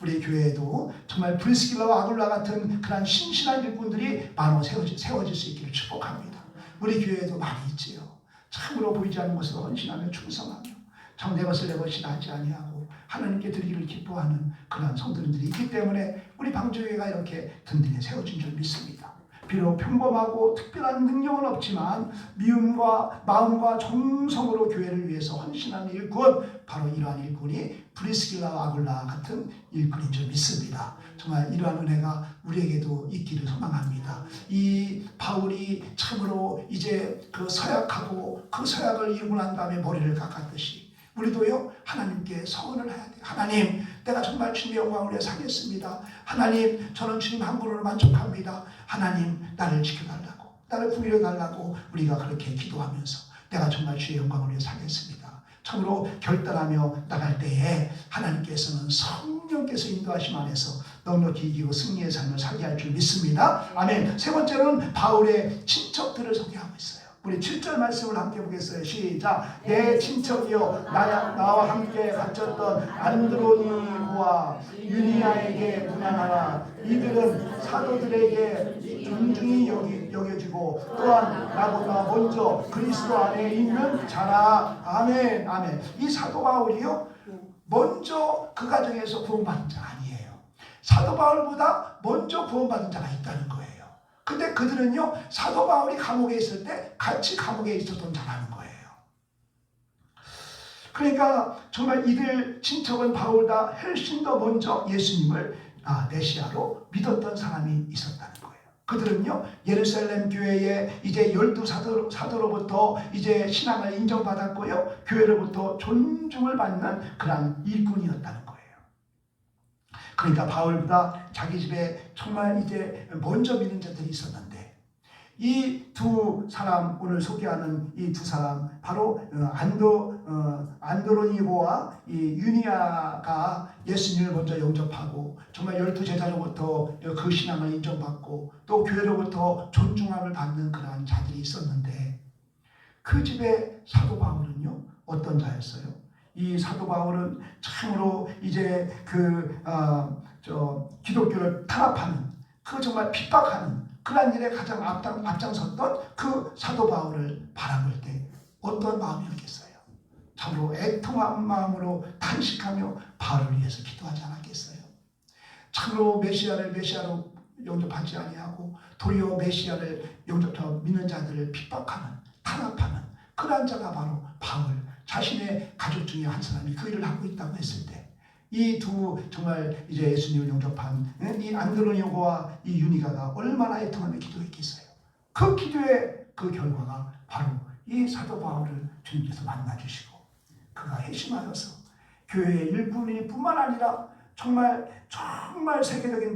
우리 교회에도 정말 브리스길라와 아굴라 같은 그런 신실한 일꾼들이 많이 세워질 수 있기를 축복합니다. 우리 교회에도 많이 있지요. 참으로 보이지 않는 것으로 헌신하며 충성하며 정내 것을 내 것이 나지 아니하고 하나님께 드리기를 기뻐하는 그런 성도들이 있기 때문에 우리 방주교회가 이렇게 든든히 세워진 줄 믿습니다. 비록 평범하고 특별한 능력은 없지만 미움과 마음과 정성으로 교회를 위해서 헌신하는 일꾼, 바로 이러한 일꾼이 브리스길라와 아굴라 같은 일꾼인 줄 믿습니다. 정말 이러한 은혜가 우리에게도 있기를 소망합니다. 이 바울이 참으로 이제 그 서약하고 그 서약을 이루고 난 다음에 머리를 깎았듯이 우리도요 하나님께 서원을 해야 돼요. 하나님, 내가 정말 주님의 영광을 위해 살겠습니다. 하나님, 저는 주님 한 분으로 만족합니다. 하나님, 나를 지켜달라고, 나를 구원해 달라고 우리가 그렇게 기도하면서 내가 정말 주의 영광을 위해 살겠습니다. 참으로 결단하며 나갈 때에 하나님께서는 성령께서 인도하심 안에서 넉넉히 이기고 승리의 삶을 살게 할 줄 믿습니다. 아멘. 세 번째로는 바울의 친척들을 소개하고 있어요. 우리 7절 말씀을 함께 보겠어요. 시작. 내 친척이여 나와 함께 갇혔던 안드로니고와 유니아에게 문안하라. 이들은 사도들에게 존중히 여겨지고 또한 나보다 먼저 그리스도 안에 있는 자라. 아멘. 아멘. 이 사도 바울이요, 먼저 그 가정에서 구원받은 자 아니에요. 사도 바울보다 먼저 구원받은 자가 있다는 거예요. 근데 그들은요, 사도 바울이 감옥에 있을 때 같이 감옥에 있었던 자라는 거예요. 그러니까 정말 이들 친척은 바울보다 훨씬 더 먼저 예수님을 메시아로 믿었던 사람이 있었다는 거예요. 그들은요, 예루살렘 교회에 이제 12사도로부터 이제 신앙을 인정받았고요, 교회로부터 존중을 받는 그런 일꾼이었다는 거예요. 그러니까 바울보다 자기 집에 정말 이제 먼저 믿는 자들이 있었는데, 이 두 사람, 오늘 소개하는 이 두 사람, 바로 안드로니고와 이 유니아가 예수님을 먼저 영접하고 정말 12제자로부터 그 신앙을 인정받고 또 교회로부터 존중함을 받는 그러한 자들이 있었는데, 그 집에 사도 바울은요, 어떤 자였어요? 이 사도 바울은 참으로 이제 기독교를 탄압하는, 그 정말 핍박하는 그런 일에 가장 앞장섰던 그 사도 바울을 바라볼 때 어떤 마음이었겠어요? 참으로 애통한 마음으로 탄식하며 바울을 위해서 기도하지 않았겠어요? 참으로 메시아로 영접하지 아니하고 도리어 메시아를 믿는 자들을 핍박하는, 탄압하는 그러한 자가 바로 바울, 자신의 가족 중에 한 사람이 그 일을 하고 있다고 했을 때, 이 두 정말 이제 예수님을 영접한 이 안드로니고와 이 유니가가 얼마나 애통하며 기도했겠어요. 그 기도의 그 결과가 바로 이 사도 바울을 주님께서 만나주시고 그가 회심하여서 교회의 일꾼뿐만 아니라 정말 세계적인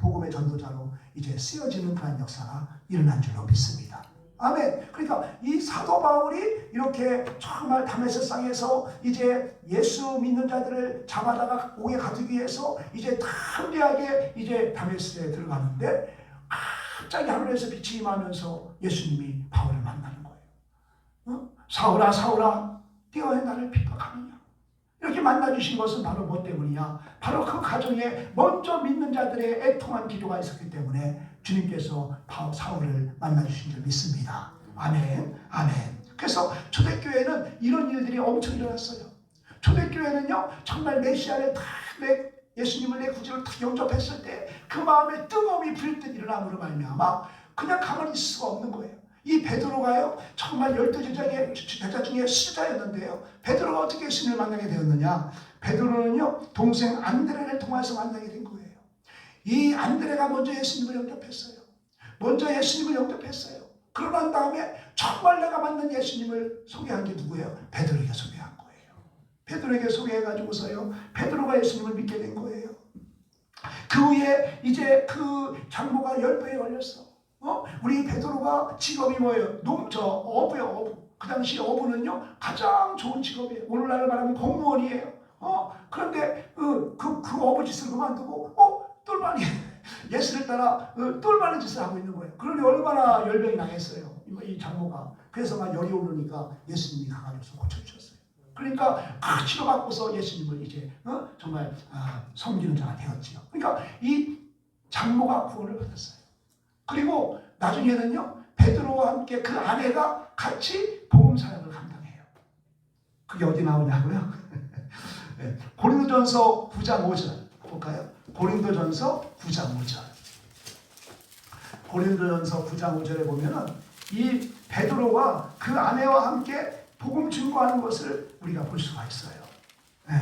복음의 전도자로 이제 쓰여지는 그런 역사가 일어난 줄로 믿습니다. 아멘. 그러니까 이 사도 바울이 이렇게 정말 다메섹 상에서 이제 예수 믿는 자들을 잡아다가 옥에 가두기 위해서 이제 담대하게 이제 다메섹에 들어가는데, 갑자기 하늘에서 빛이 임하면서 예수님이 바울을 만나는 거예요. 사울아 사울아, 네가 왜 나를 핍박하느냐? 이렇게 만나주신 것은 바로 뭐 때문이냐? 바로 그 가정에 먼저 믿는 자들의 애통한 기도가 있었기 때문에 주님께서 사울을 만나주신 줄 믿습니다. 아멘. 아멘. 그래서 초대교회는 이런 일들이 엄청 일어났어요. 초대교회는요, 정말 메시아를 예수님을 내 구주를 탁 영접했을 때 그 마음에 뜨거움이 불듯 일어남으로 말미암아 그냥 가만히 있을 수가 없는 거예요. 이 베드로가요, 정말 12제자 중에 수자였는데요, 베드로가 어떻게 예수님을 만나게 되었느냐? 베드로는요, 동생 안드레를 통해서 만나게 된 거예요. 이 안드레가 먼저 예수님을 영접했어요. 그러고 난 다음에 정말 내가 만난 예수님을 소개한 게 누구예요? 베드로에게 소개한 거예요. 베드로에게 소개해가지고서요, 베드로가 예수님을 믿게 된 거예요. 그 후에 이제 그 장모가 열병에 걸렸어. 우리 베드로가 직업이 뭐예요? 어부요, 어부. 그 당시 어부는요, 가장 좋은 직업이에요. 오늘날 말하면 공무원이에요. 그런데 그 어부 짓을 그만두고 똘마니 예수를 따라 똘마니 짓을 하고 있는 거예요. 그러니 얼마나 열병이 나겠어요, 이 장모가. 그래서 막 열이 오르니까 예수님이 가가지고 고쳐주셨어요. 그러니까 치료받고서 예수님을 이제 정말 섬기는 자가 되었지요. 그러니까 이 장모가 구원을 받았어요. 그리고 나중에는요, 베드로와 함께 그 아내가 같이 복음 사역을 감당해요. 그게 어디 나오냐고요? 네, 고린도전서 9장 5절 볼까요? 고린도전서 9장 5절. 고린도전서 9장 5절에 보면은 이 베드로와 그 아내와 함께 복음 증거하는 것을 우리가 볼 수가 있어요. 네.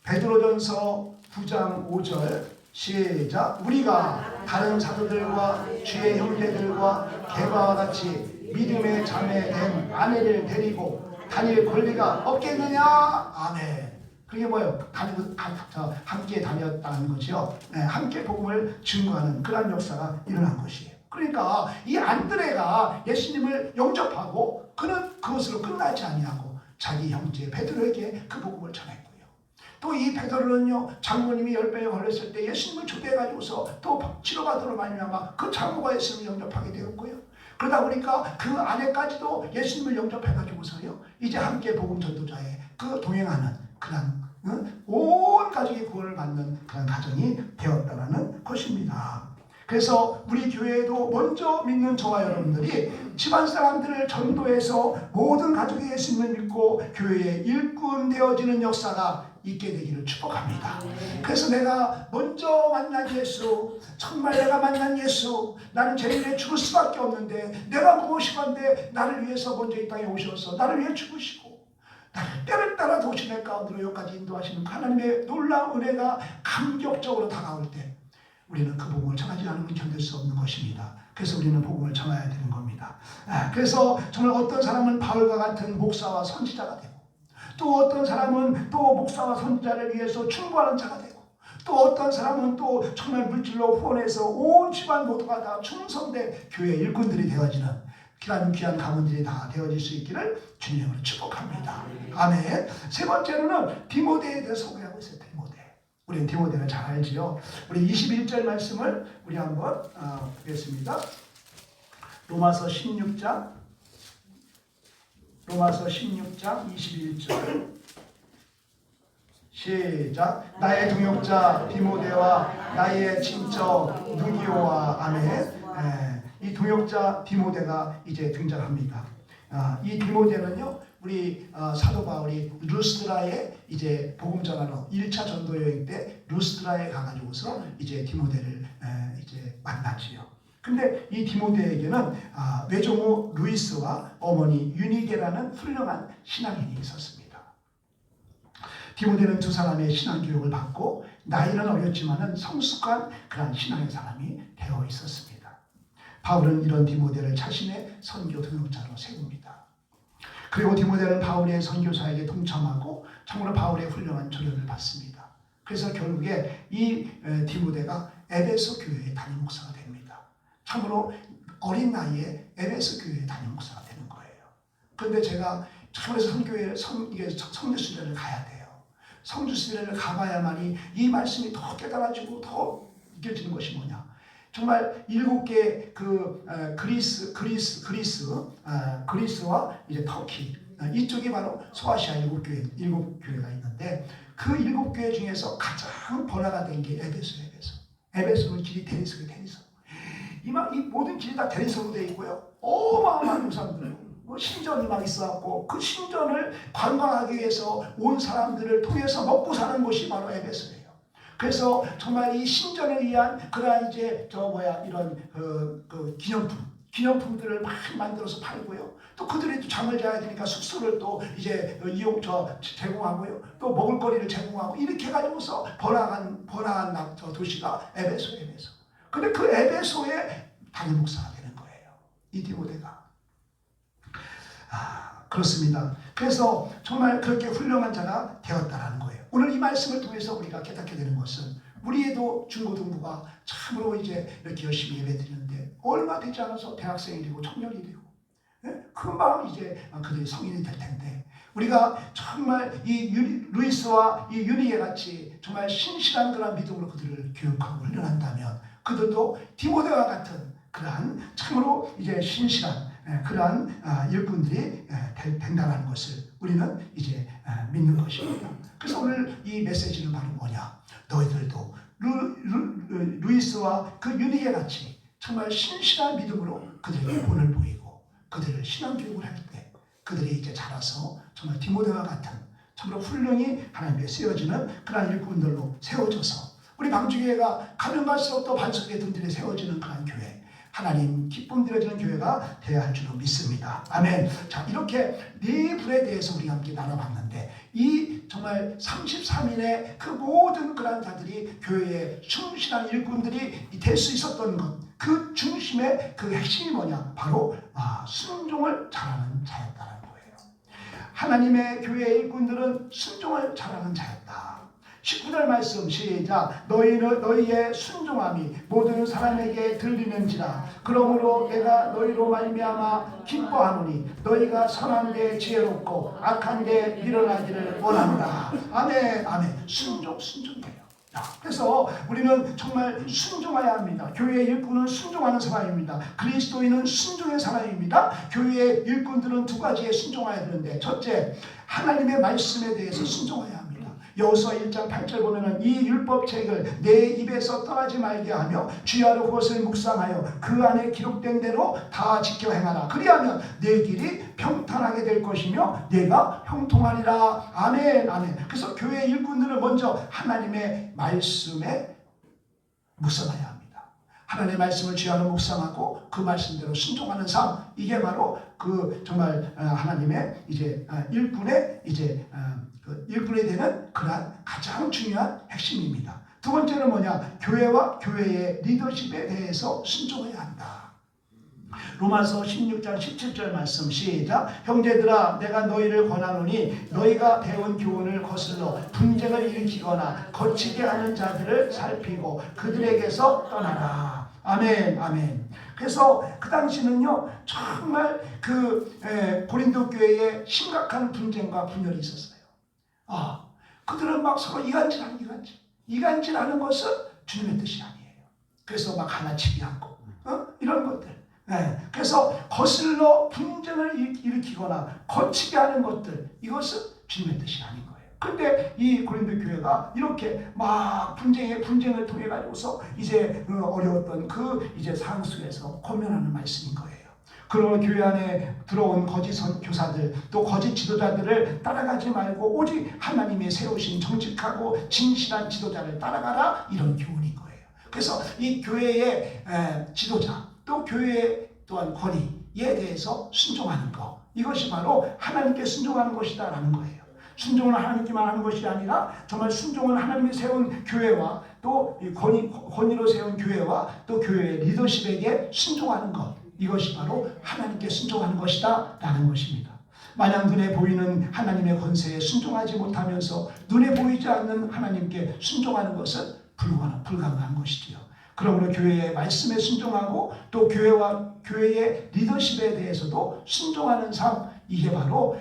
베드로전서 9장 5절 시작. 우리가 다른 사도들과 주의 형제들과 개바와 같이 믿음의 자매 된 아내를 데리고 다닐 권리가 없겠느냐? 아멘. 그게 뭐예요? 함께 다녔다는 거죠. 네, 함께 복음을 증거하는 그런 역사가 일어난 것이에요. 그러니까 이 안드레가 예수님을 영접하고 그는 그것으로 끝나지 아니하고 자기 형제 베드로에게 그 복음을 전했고요. 또 이 베드로는요, 장모님이 열병에 걸렸을 때 예수님을 초대해가지고서 또 치료받으러 말미암아 그 장모가 예수님을 영접하게 되었고요. 그러다 보니까 그 아내까지도 예수님을 영접해가지고서요, 이제 함께 복음 전도자에 그 동행하는 그런 온 가족이 구원을 받는 그런 가정이 되었다라는 것입니다. 그래서 우리 교회에도 먼저 믿는 저와 여러분들이 집안 사람들을 전도해서 모든 가족이 예수님을 믿고 교회의 일꾼 되어지는 역사가 있게 되기를 축복합니다. 그래서 내가 먼저 만난 예수, 정말 내가 만난 예수, 나는 죄인에 죽을 수밖에 없는데 내가 무엇이건데 나를 위해서 먼저 이 땅에 오셔서 나를 위해 죽으시고 나를 때를 따라 도시의 가운데로 여기까지 인도하시는 하나님의 놀라운 은혜가 감격적으로 다가올 때 우리는 그 복음을 전하지 않으면 견딜 수 없는 것입니다. 그래서 우리는 복음을 전해야 되는 겁니다. 그래서 정말 어떤 사람은 바울과 같은 목사와 선지자가 되고, 또 어떤 사람은 또 목사와 선지자를 위해서 충고하는 자가 되고, 또 어떤 사람은 또 정말 물질로 후원해서 온 집안 모두가 다 충성된 교회 일꾼들이 되어지는 그런 귀한 가문들이 다 되어질 수 있기를 주님으로 축복합니다. 아멘. 세 번째로는 디모데에 대해서 소개하고 있어요. 디모데. 우리는 디모데를 잘 알지요. 우리 21절 말씀을 우리 한번 보겠습니다. 로마서 16장 21절 시작. 나의 동역자 디모데와 나의 친척 누기오와 아멘. 이 동역자 디모데가 이제 등장합니다. 이 디모데는요, 우리 사도 바울이 루스드라에 이제 복음 전하러 1차 전도 여행 때 루스드라에 가가지고서 이제 디모데를 이제 만났지요. 근데 이 디모데에게는 외조모 루이스와 어머니 유니게라는 훌륭한 신앙인이 있었습니다. 디모데는 두 사람의 신앙 교육을 받고 나이는 어렸지만은 성숙한 그런 신앙의 사람이 되어 있었습니다. 바울은 이런 디모데를 자신의 선교 동역자로 세웁니다. 그리고 디모데는 바울의 선교사에게 동참하고 참으로 바울의 훌륭한 조련을 받습니다. 그래서 결국에 이 디모데가 에베소 교회의 담임 목사가 됩니다. 참으로 어린 나이에 에베소 교회의 담임 목사가 되는 거예요. 그런데 제가 참으로 성주순례를 가야 돼요. 성주순례를 가봐야만이 이 말씀이 더 깨달아지고 더 느껴지는 것이 뭐냐. 정말 7개 그리스와 이제 터키 이쪽이 바로 소아시아 7교회가 있는데 그 7교회 중에서 가장 번화가 된 게 에베소예요. 에베소는 길이 데니스고 이 모든 길이 다 데니스로 되어 있고요. 어마어마한 사람들 신전이 막 있어갖고 그 신전을 관광하기 위해서 온 사람들을 통해서 먹고 사는 곳이 바로 에베소예요. 그래서 정말 이 신전을 위한 그러한 이제 이런 기념품들을 막 만들어서 팔고요. 또 그들이 또 잠을 자야 되니까 숙소를 또 이제 제공하고요. 또 먹을거리를 제공하고 이렇게 해가지고서 번화한 도시가 에베소. 근데 그 에베소의 담임 목사가 되는 거예요. 이 디모데가. 그렇습니다. 그래서 정말 그렇게 훌륭한 자가 되었다라는 거예요. 오늘 이 말씀을 통해서 우리가 깨닫게 되는 것은 우리에도 중고등부가 참으로 이제 이렇게 열심히 예배드리는데 얼마 되지 않아서 대학생이 되고 청년이 되고 금방 이제 그들이 성인이 될 텐데 우리가 정말 이 루이스와 이 유니에 같이 정말 신실한 그런 믿음으로 그들을 교육하고 훈련한다면 그들도 디모데와 같은 그러한 참으로 이제 신실한 그러한 일꾼들이 된다는 것을 우리는 이제 믿는 것입니다. 그래서 오늘 이 메시지는 바로 뭐냐? 너희들도 루이스와 그 유니에 같이 정말 신실한 믿음으로 그들에게 본을 보이고 그들을 신앙교육을 할 때 그들이 이제 자라서 정말 디모데와 같은 참으로 훌륭히 하나님께 쓰여지는 그런 일꾼들로 세워져서 우리 방주교회가 가면 갈수록 또 반석의 등들이 세워지는 그런 교회 하나님 기쁨 드려지는 교회가 되어야 할 줄로 믿습니다. 아멘. 자, 이렇게 네 분에 대해서 우리 함께 나눠봤는데 이 정말 33인의 그 모든 그런 자들이 교회의 충실한 일꾼들이 될 수 있었던 것, 그 중심의 그 핵심이 뭐냐? 바로 순종을 잘하는 자였다는 거예요. 하나님의 교회의 일꾼들은 순종을 잘하는 자였다. 19절 말씀 시작. 너희의 순종함이 모든 사람에게 들리는지라. 그러므로 내가 너희로 말미암아 기뻐하노니 너희가 선한 데 지혜롭고 악한 데 밀어나기를 원한다. 아멘 아멘. 순종이에요. 그래서 우리는 정말 순종해야 합니다. 교회의 일꾼은 순종하는 사람입니다. 그리스도인은 순종의 사람입니다. 교회의 일꾼들은 두 가지에 순종해야 되는데, 첫째, 하나님의 말씀에 대해서 순종해야 합니다. 여호수아 1장 8절 보면은 이 율법책을 내 입에서 떠나지 말게 하며 주야로 그것을 묵상하여 그 안에 기록된 대로 다 지켜 행하라. 그리하면 내 길이 평탄하게 될 것이며 내가 형통하리라. 아멘 아멘. 그래서 교회 일꾼들은 먼저 하나님의 말씀에 묵상해야 합니다. 하나님의 말씀을 주야로 묵상하고 그 말씀대로 순종하는 삶, 이게 바로 그 정말 하나님의 이제 일꾼의 이제 그 일꾼이 되는 그러한 가장 중요한 핵심입니다. 두 번째는 뭐냐? 교회와 교회의 리더십에 대해서 순종해야 한다. 로마서 16장 17절 말씀 시작. 형제들아 내가 너희를 권하노니 너희가 배운 교훈을 거슬러 분쟁을 일으키거나 거치게 하는 자들을 살피고 그들에게서 떠나라. 아멘 아멘. 그래서 그 당시는요 정말 그 고린도 교회에 심각한 분쟁과 분열이 있었어요. 그들은 막 서로 이간질하는 것은 주님의 뜻이 아니에요. 그래서 막 하나치기 하고 이런 것들. 그래서 거슬러 분쟁을 일으키거나 거치게 하는 것들, 이것은 주님의 뜻이 아닌 거예요. 그런데 이 고린도 교회가 이렇게 막 분쟁을 통해 가지고서 이제 어려웠던 그 이제 상황 속에서 권면하는 말씀인 거예요. 그러면 교회 안에 들어온 거짓 선교사들 또 거짓 지도자들을 따라가지 말고 오직 하나님이 세우신 정직하고 진실한 지도자를 따라가라, 이런 교훈인 거예요. 그래서 이 교회의 지도자 또 교회의 또한 권위에 대해서 순종하는 것, 이것이 바로 하나님께 순종하는 것이다 라는 거예요. 순종은 하나님께만 하는 것이 아니라 정말 순종은 하나님이 세운 교회와 또 권위로 세운 교회와 또 교회의 리더십에게 순종하는 것, 이것이 바로 하나님께 순종하는 것이다 라는 것입니다. 만약 눈에 보이는 하나님의 권세에 순종하지 못하면서 눈에 보이지 않는 하나님께 순종하는 것은 불가능한 것이지요. 그러므로 교회의 말씀에 순종하고 또 교회와 교회의 리더십에 대해서도 순종하는 삶, 이게 바로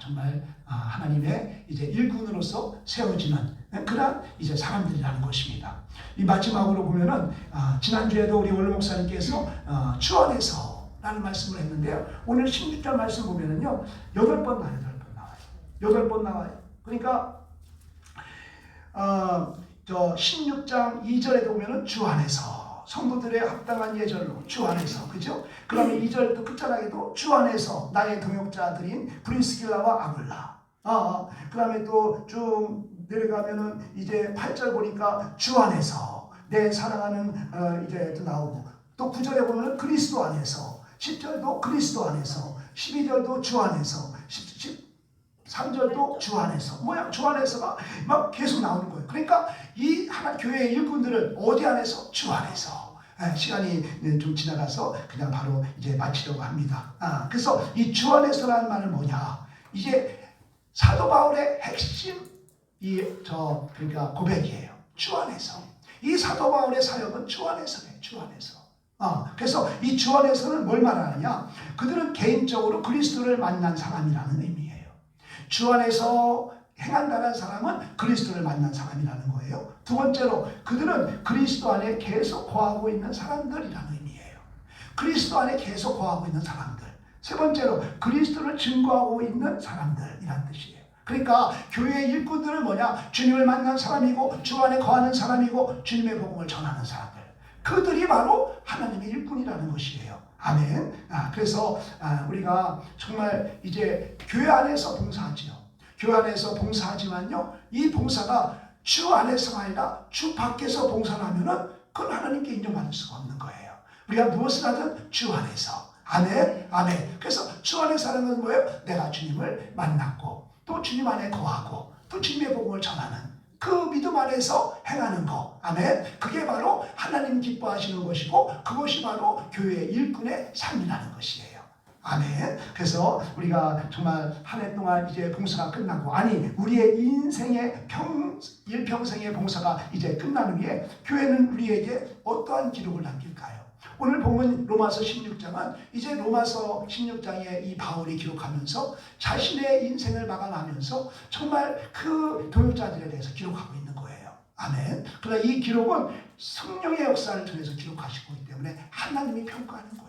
정말 하나님의 이제 일꾼으로서 세워지는 그런 이제 사람들이라는 것입니다. 이 마지막으로 보면은 지난주에도 우리 원로 목사님께서 주 안에서라는 말씀을 했는데요. 오늘 16절 말씀 보면은요 8번 나와요. 8번 나와요. 그러니까 16장 2절에 보면은 주 안에서, 성도들의 합당한 예절로 주 안에서, 그죠? 그러면 2절 또 끝자락에도 주 안에서 나의 동역자들인 브리스길라와 아굴라. 그 다음에 또 쭉 내려가면은 이제 8절 보니까 주 안에서 내 사랑하는 이제 또 나오고, 또 9절에 보면은 그리스도 안에서, 10절도 그리스도 안에서, 12절도 주 안에서, 3절도 주 안에서, 주 안에서가 막 계속 나오는 거예요. 그러니까 이 하나 교회의 일꾼들은 어디 안에서? 주 안에서. 시간이 좀 지나가서 그냥 바로 이제 마치려고 합니다. 그래서 이 주 안에서라는 말은 뭐냐? 이제 사도 바울의 핵심 그러니까 고백이에요. 주 안에서. 이 사도 바울의 사역은 주 안에서예요. 주 안에서. 그래서 이 주 안에서는 뭘 말하느냐? 그들은 개인적으로 그리스도를 만난 사람이라는 의미예요. 주 안에서 행한다는 사람은 그리스도를 만난 사람이라는 거예요. 두 번째로 그들은 그리스도 안에 계속 거하고 있는 사람들이라는 의미예요. 그리스도 안에 계속 거하고 있는 사람들. 세 번째로 그리스도를 증거하고 있는 사람들이라는 뜻이에요. 그러니까 교회의 일꾼들은 뭐냐? 주님을 만난 사람이고 주 안에 거하는 사람이고 주님의 복음을 전하는 사람들. 그들이 바로 하나님의 일꾼이라는 것이에요. 아멘. 그래서 우리가 정말 이제 교회 안에서 봉사하지요. 교회 안에서 봉사하지만요, 이 봉사가 주 안에서가 아니라 주 밖에서 봉사를 하면은 그건 하나님께 인정받을 수가 없는 거예요. 우리가 무엇을 하든 주 안에서. 아멘. 아멘. 그래서 주 안에서 하는 건 뭐예요? 내가 주님을 만났고 또 주님 안에 거하고 또 주님의 복음을 전하는 그 믿음 안에서 행하는 거. 아멘. 그게 바로 하나님 기뻐하시는 것이고 그것이 바로 교회의 일꾼의 삶이라는 것이에요. 아멘. 그래서 우리가 정말 한 해 동안 이제 봉사가 끝나고, 아니 우리의 인생의 일평생의 봉사가 이제 끝나는 후에 교회는 우리에게 어떠한 기록을 남길까요? 오늘 본문 로마서 16장은 이제 로마서 16장에 이 바울이 기록하면서 자신의 인생을 마감하면서 정말 그 동역자들에 대해서 기록하고 있는 거예요. 아멘. 그러나 이 기록은 성령의 역사를 통해서 기록하시고 있기 때문에 하나님이 평가하는 거예요.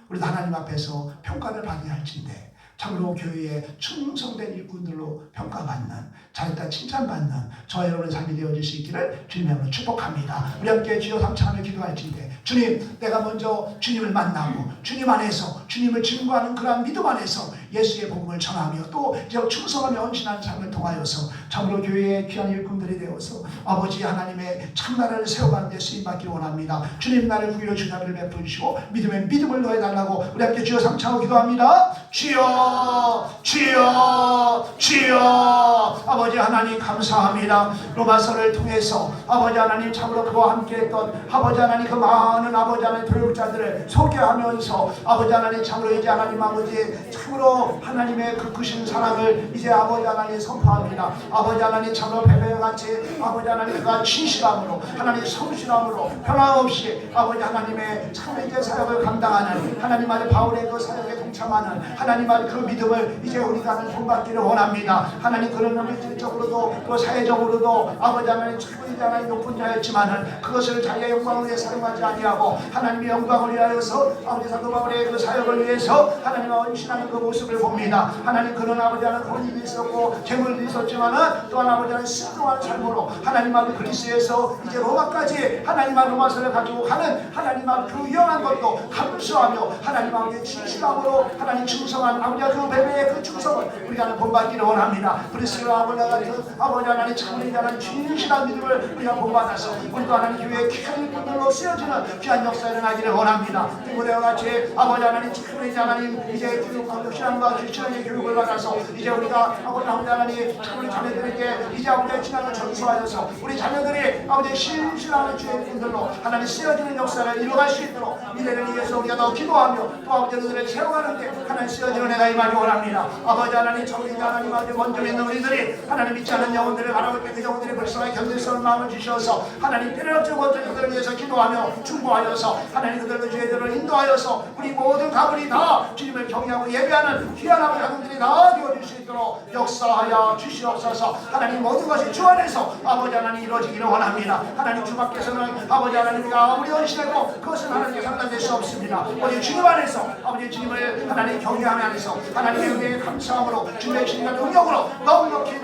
우리도 하나님 앞에서 평가를 받아야 할진데 참으로 교회에 충성된 일꾼들로 평가받는, 잘했다 칭찬받는 저와 여러분의 삶이 되어질 수 있기를 주님의 이름으로 축복합니다. 우리 함께 주여 삼창하며 기도할진데, 주님, 내가 먼저 주님을 만나고 주님 안에서 주님을 증거하는 그러한 믿음 안에서 예수의 복음을 전하며 또 충성하며 헌신하는 삶을 통하여서 참으로 교회의 귀한 일꾼들이 되어서 아버지 하나님의 참나라를 세워가는 데 쓰임받기를 원합니다. 주님, 나를 구일로 주자비를 베풀어 주시고 믿음에 믿음을 더해달라고 우리 함께 주여 삼창하고 기도합니다. 주여, 주여, 주여. 아버지 하나님 감사합니다. 로마서를 통해서 아버지 하나님 참으로 그와 함께했던 아버지 하나님 그 많은 아버지 하나님 교육자들을 소개하면서 아버지 하나님 참으로 이제 하나님 아버지 참으로 하나님의 그 크신 사랑을 이제 아버지 하나님 선포합니다. 아버지 하나님 참으로 배배같이 아버지 하나님 그 진실함으로 하나님 성실함으로 변함없이 아버지 하나님의 참 이제 사역을 감당하는 하나님 아버지 바울의 그 사역에 동참하는 하나님 아버지 그 믿음을 이제 우리가 본받기를 원합니다. 하나님 그런 물질적으로도 또 사회적으로도 아버지 하나님 참 이제 하나님 높은 자였지만은 그것을 자기의 영광을 위해 사용하지 아니하고 하나님의 영광을 위하여서 아버지 사도 바울의 그 사역을 위해서 하나님과 헌신하는 그 모습을 봅니다. 하나님 그런 아버지 하나님 혼인이 있었고 재물도 있었지만은 또한 아버지 하나님 순종한 삶으로 하나님 아버지 그리스에서 이제 로마까지 하나님 아버지 로마서를 가지고 가는 하나님 아버지 그 위험한 것도 감수하며 하나님 아버지 진실함으로 하나님 충성한 아버지 그 배배의 그 충성을 우리가 본받기를 원합니다. 그리스도와 아버지 같은 아버지 하나님 참으로 하나님 진실한 믿음을 우리가 본받아서 우리도 하나님 교회의 귀한 일꾼들로 쓰여지는 귀한 역사에 일어나기를 원합니다. 이번에와 같이 아버지 하나님 참으로 이제 하나님 이제 교육과 신앙과 실천의 교육을 받아서 이제 우리가 아버지 하나님 참으로 자녀들에게 이제 아버지의 신앙을 전수하여서 우리 자녀들이 아버지의 신실한 주의 일꾼들로 하나님 쓰여지는 역사를 이루어갈 수 있도록 미래를 위해서 우리가 더 기도하며 또 아버지들을 세워가는데 하나님 쓰여지는 내가 임하기 원합니다. 아버지 하나님 참으로 이제 하나님 아버지 먼저 믿는 우리들이 하나님 믿지 않는 영혼들을 바라볼 때 그 영혼들이 불쌍하게 견딜 수 없는 마음을 주셔서 하나님 때려쳐 먼저 그들을 위해서 기도하며 충고하여서 하나님 그들의 죄들을 인도하여서 우리 모든 가문이 다 주님을 경외하고 예배하는 귀한 아버지 가문들이 다 되어질 수 있도록 역사하여 주시옵소서. 하나님 모든 것이 주 안에서 아버지 하나님 이루어지기를 원합니다. 하나님 주 밖에서는 아버지 하나님과 아무리 헌신해도 그것은 하나님께 상관될 수 없습니다. 오직 주님 안에서 아버지 주님을 하나님 경외하며 안에서 하나님의 은혜에 감사함으로 주님의 주님과 능력으로 넉넉히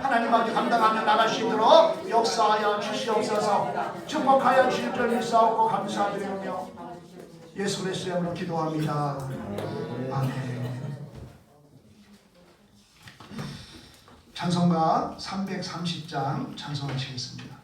하나님 아버지 감당하며 나갈 수 있도록 역사하여 주시옵소서. 축복하여 주실 줄 믿사옵고 감사드리며 예수 그리스도의 이름으로 기도합니다. 아멘. 찬송가 330장 찬송을 치겠습니다.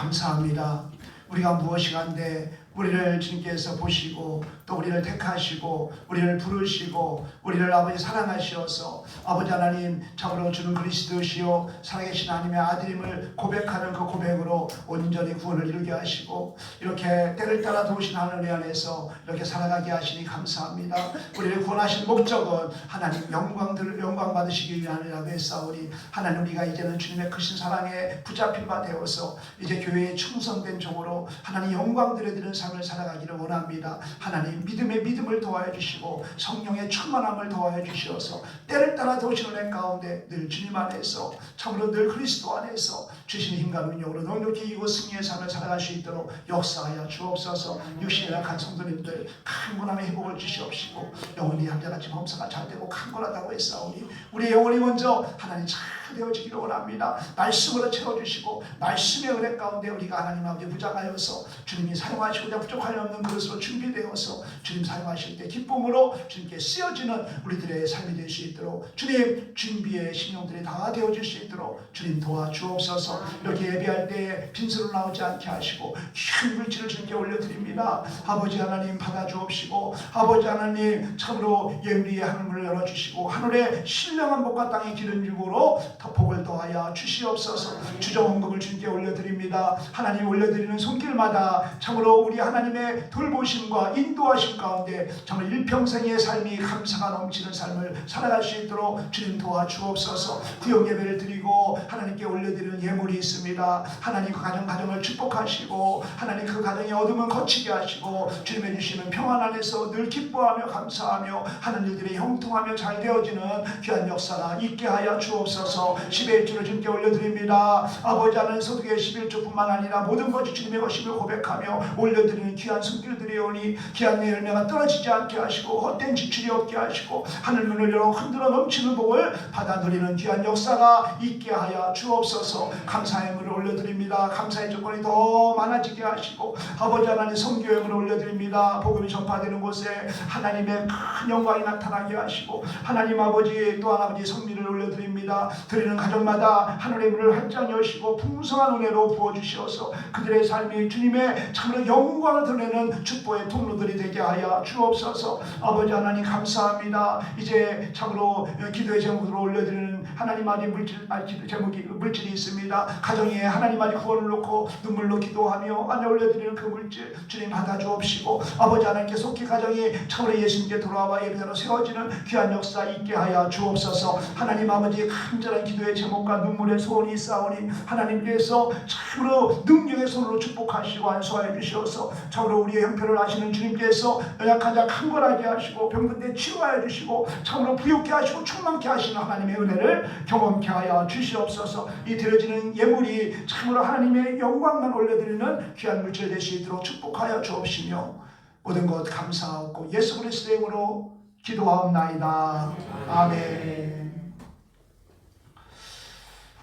감사합니다. 우리가 무엇이간데 우리를 주님께서 보시고 또 우리를 택하시고 우리를 부르시고 우리를 아버지 사랑하시어서 아버지 하나님 참으로 주는 그리스도시요 살아계신 하나님의 아들임을 고백하는 그 고백으로 온전히 구원을 이루게 하시고 이렇게 때를 따라 도우신 하늘 안에서 이렇게 살아가게 하시니 감사합니다. 우리를 구원하신 목적은 하나님 영광 받으시기 위함이라고 했사오니 하나님 우리가 이제는 주님의 크신 사랑에 붙잡힌 바 되어서 이제 교회에 충성된 종으로 하나님 영광 드려드리는 삶을 살아가기를 원합니다. 하나님 믿음을 도와해 주시고 성령의 충만함을 도와해 주시어서 때를 따라 도우시는 은혜 가운데 늘 주님 안에서 참으로 늘 그리스도 안에서 주시는 힘과 능력으로 넉넉히 이기고 승리의 삶을 살아갈 수 있도록 역사하여 주옵소서. 육신에 약한 성도님들 강건함의 회복을 주시옵시고 영혼이 한자같이 범사가 잘되고 강건하다고 했사오니 우리의 영혼이 먼저 하나님 잘 되어지기를 원합니다. 말씀으로 채워주시고 말씀의 은혜 가운데 우리가 하나님 아버지 무장하여서 주님이 사용하시고자 부족함이 없는 그릇으로 준비되어서 주님 사용하실 때 기쁨으로 주님께 쓰여지는 우리들의 삶이 될 수 있도록 주님 준비의 심령들이 다 되어질 수 있도록 주님 도와주옵소서. 이렇게 예배할 때에 빈소로 나오지 않게 하시고 큰 물질을 주님께 올려드립니다. 아버지 하나님 받아주옵시고 아버지 하나님 참으로 예리의 하늘문을 열어주시고 하늘의 신령한 복과 땅의 기름 유고로 더 복을 더하여 주시옵소서. 주정원금을 주님께 올려드립니다. 하나님 올려드리는 손길마다 참으로 우리 하나님의 돌보심과 인도하심 가운데 정말 일평생의 삶이 감사가 넘치는 삶을 살아갈 수 있도록 주님 도와주옵소서. 구역 예배를 드리고 하나님께 올려드리는 예물이 있습니다. 하나님 그 가정을 축복하시고 하나님 그 가정의 어둠은 거치게 하시고 주님의 주시는 평안 안에서 늘 기뻐하며 감사하며 하는 일들이 형통하며 잘 되어지는 귀한 역사가 있게 하여 주옵소서. 11조를 주님께 올려드립니다. 아버지 하나님 소득의 11조뿐만 아니라 모든 것이 주님의 것임을 고백하며 올려드리는 귀한 손길들이오니 귀한 내 열매가 떨어지지 않게 하시고 헛된 지출이 없게 하시고 하늘문을 열어 흔들어 넘치는 복을 받아 누리는 귀한 역사가 있게 하여 주옵소서. 감사의 물을 올려드립니다. 감사의 조건이 더 많아지게 하시고 아버지 하나님 선교행을 올려드립니다. 복음이 전파되는 곳에 하나님의 큰 영광이 나타나게 하시고 하나님 아버지 또한 아버지 성리를 올려드립니다. 드리는 가정마다 하늘의 문을 활짝 여시고 풍성한 은혜로 부어주시어서 그들의 삶이 주님의 참으로 영광을 드러내는 축복의 통로들이 되게 하여 주옵소서. 아버지 하나님 감사합니다. 이제 참으로 기도의 제목으로 올려드리는 하나님 아버지 물질이 있습니다. 가정에 하나님 아버지 구원을 놓고 눈물로 기도하며 안에 올려드리는 그 물질 주님 받아주옵시고 아버지 하나님께 속히 가정이 참으로 예수님께 돌아와 예배자로 세워지는 귀한 역사 있게 하여 주옵소서. 하나님 아버지 간절한 기도의 제목과 눈물의 소원이 있사오니 하나님께서 참으로 능력의 손으로 축복하시고 안수하여 주시어서 참으로 우리의 형편을 아시는 주님께서 연약한 자 강건하게 하시고 병든 데 치료하여 주시고 참으로 부유케 하시고 충만케 하시는 하나님의 은혜를 경험케 하여 주시옵소서. 이 드려지는 예물이 참으로 하나님의 영광만 올려드리는 귀한 물질 될 수 있도록 축복하여 주옵시며 모든 것 감사하고 예수 그리스도의 이름으로 기도하옵나이다. 아멘.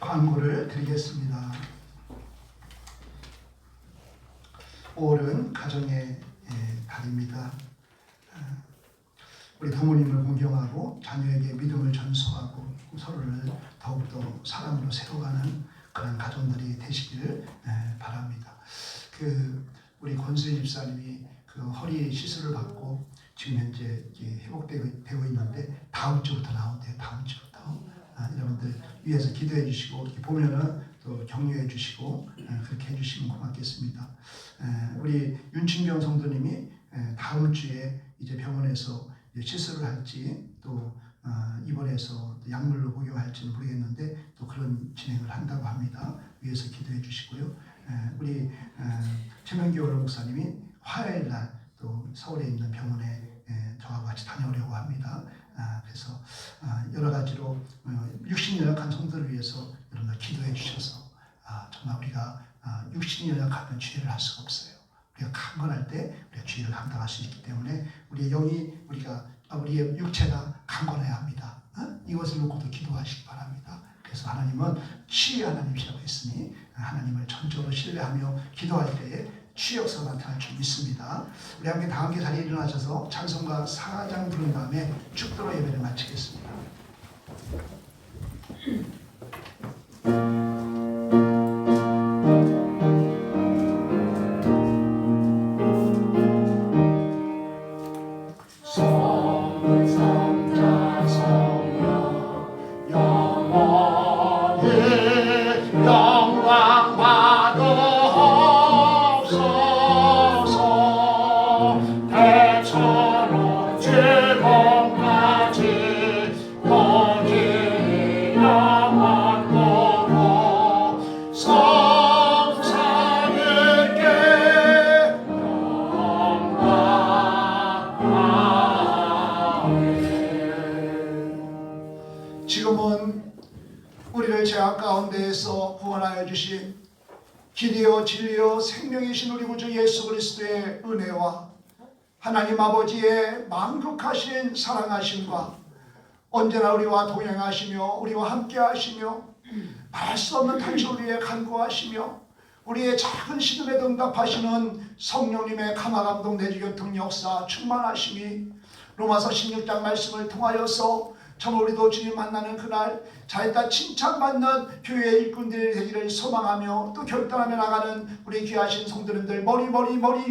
광고를 드리겠습니다. 5월은 가정의 달입니다. 우리 부모님을 공경하고 자녀에게 믿음을 전수하고 서로를 더욱더 사랑으로 세워가는 그런 가정들이 되시기를 바랍니다. 우리 권수희 집사님이 그 허리 시술을 받고 지금 현재 회복되고 있는데 다음 주부터 나온대요. 다음 주부터. 여러분들 위에서 기도해 주시고 이렇게 보면은 또 격려해 주시고 그렇게 해주시면 고맙겠습니다. 우리 윤춘경 성도님이 다음 주에 이제 병원에서 시술을 할지 또 입원해서 약물로 복용할지는 모르겠는데 또 그런 진행을 한다고 합니다. 위에서 기도해 주시고요. 우리 최명기 오라 목사님이 화요일날 또 서울에 있는 병원에 저하고 같이 다녀오려고 합니다. 그래서 여러 가지로 육신이 연약한 성도를 위해서 여러분들 기도해 주셔서 정말 우리가 육신이 연약하면 죄를 할 수가 없어요. 우리가 강건할 때 우리가 죄를 감당할 수 있기 때문에 우리의 영이 우리의 육체가 강건해야 합니다. 이것을 놓고도 기도하시기 바랍니다. 그래서 하나님은 치유의 하나님이라고 했으니 하나님을 전적으로 신뢰하며 기도할 때에 치유 역사가 나타날 줄 믿습니다. 우리 함께 다 함께 자리에 일어나셔서 찬송가 4장 부른 다음에 축도로 예배를 마치겠습니다. 가운데에서 구원하여 주신 길이요 진리요 생명이신 우리 구주 예수 그리스도의 은혜와 하나님 아버지의 만극하신 사랑하심과 언제나 우리와 동행하시며 우리와 함께 하시며 말할 수 없는 당신을 위해 간구하시며 우리의 작은 시름에도 응답하시는 성령님의 감화감동 내주교통 역사 충만하심이 로마서 16장 말씀을 통하여서 참 우리도 주님 만나는 그날 잘했다 칭찬받는 교회의 일꾼들이 되기를 소망하며 또 결단하며 나가는 우리 귀하신 성도님들 머리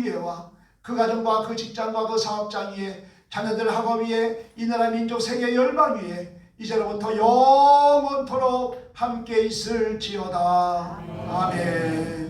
위에와 그 가정과 그 직장과 그 사업장 위에 자녀들 학업 위에 이 나라 민족 세계 열방 위에 이제로부터 영원토록 함께 있을지어다. 아멘.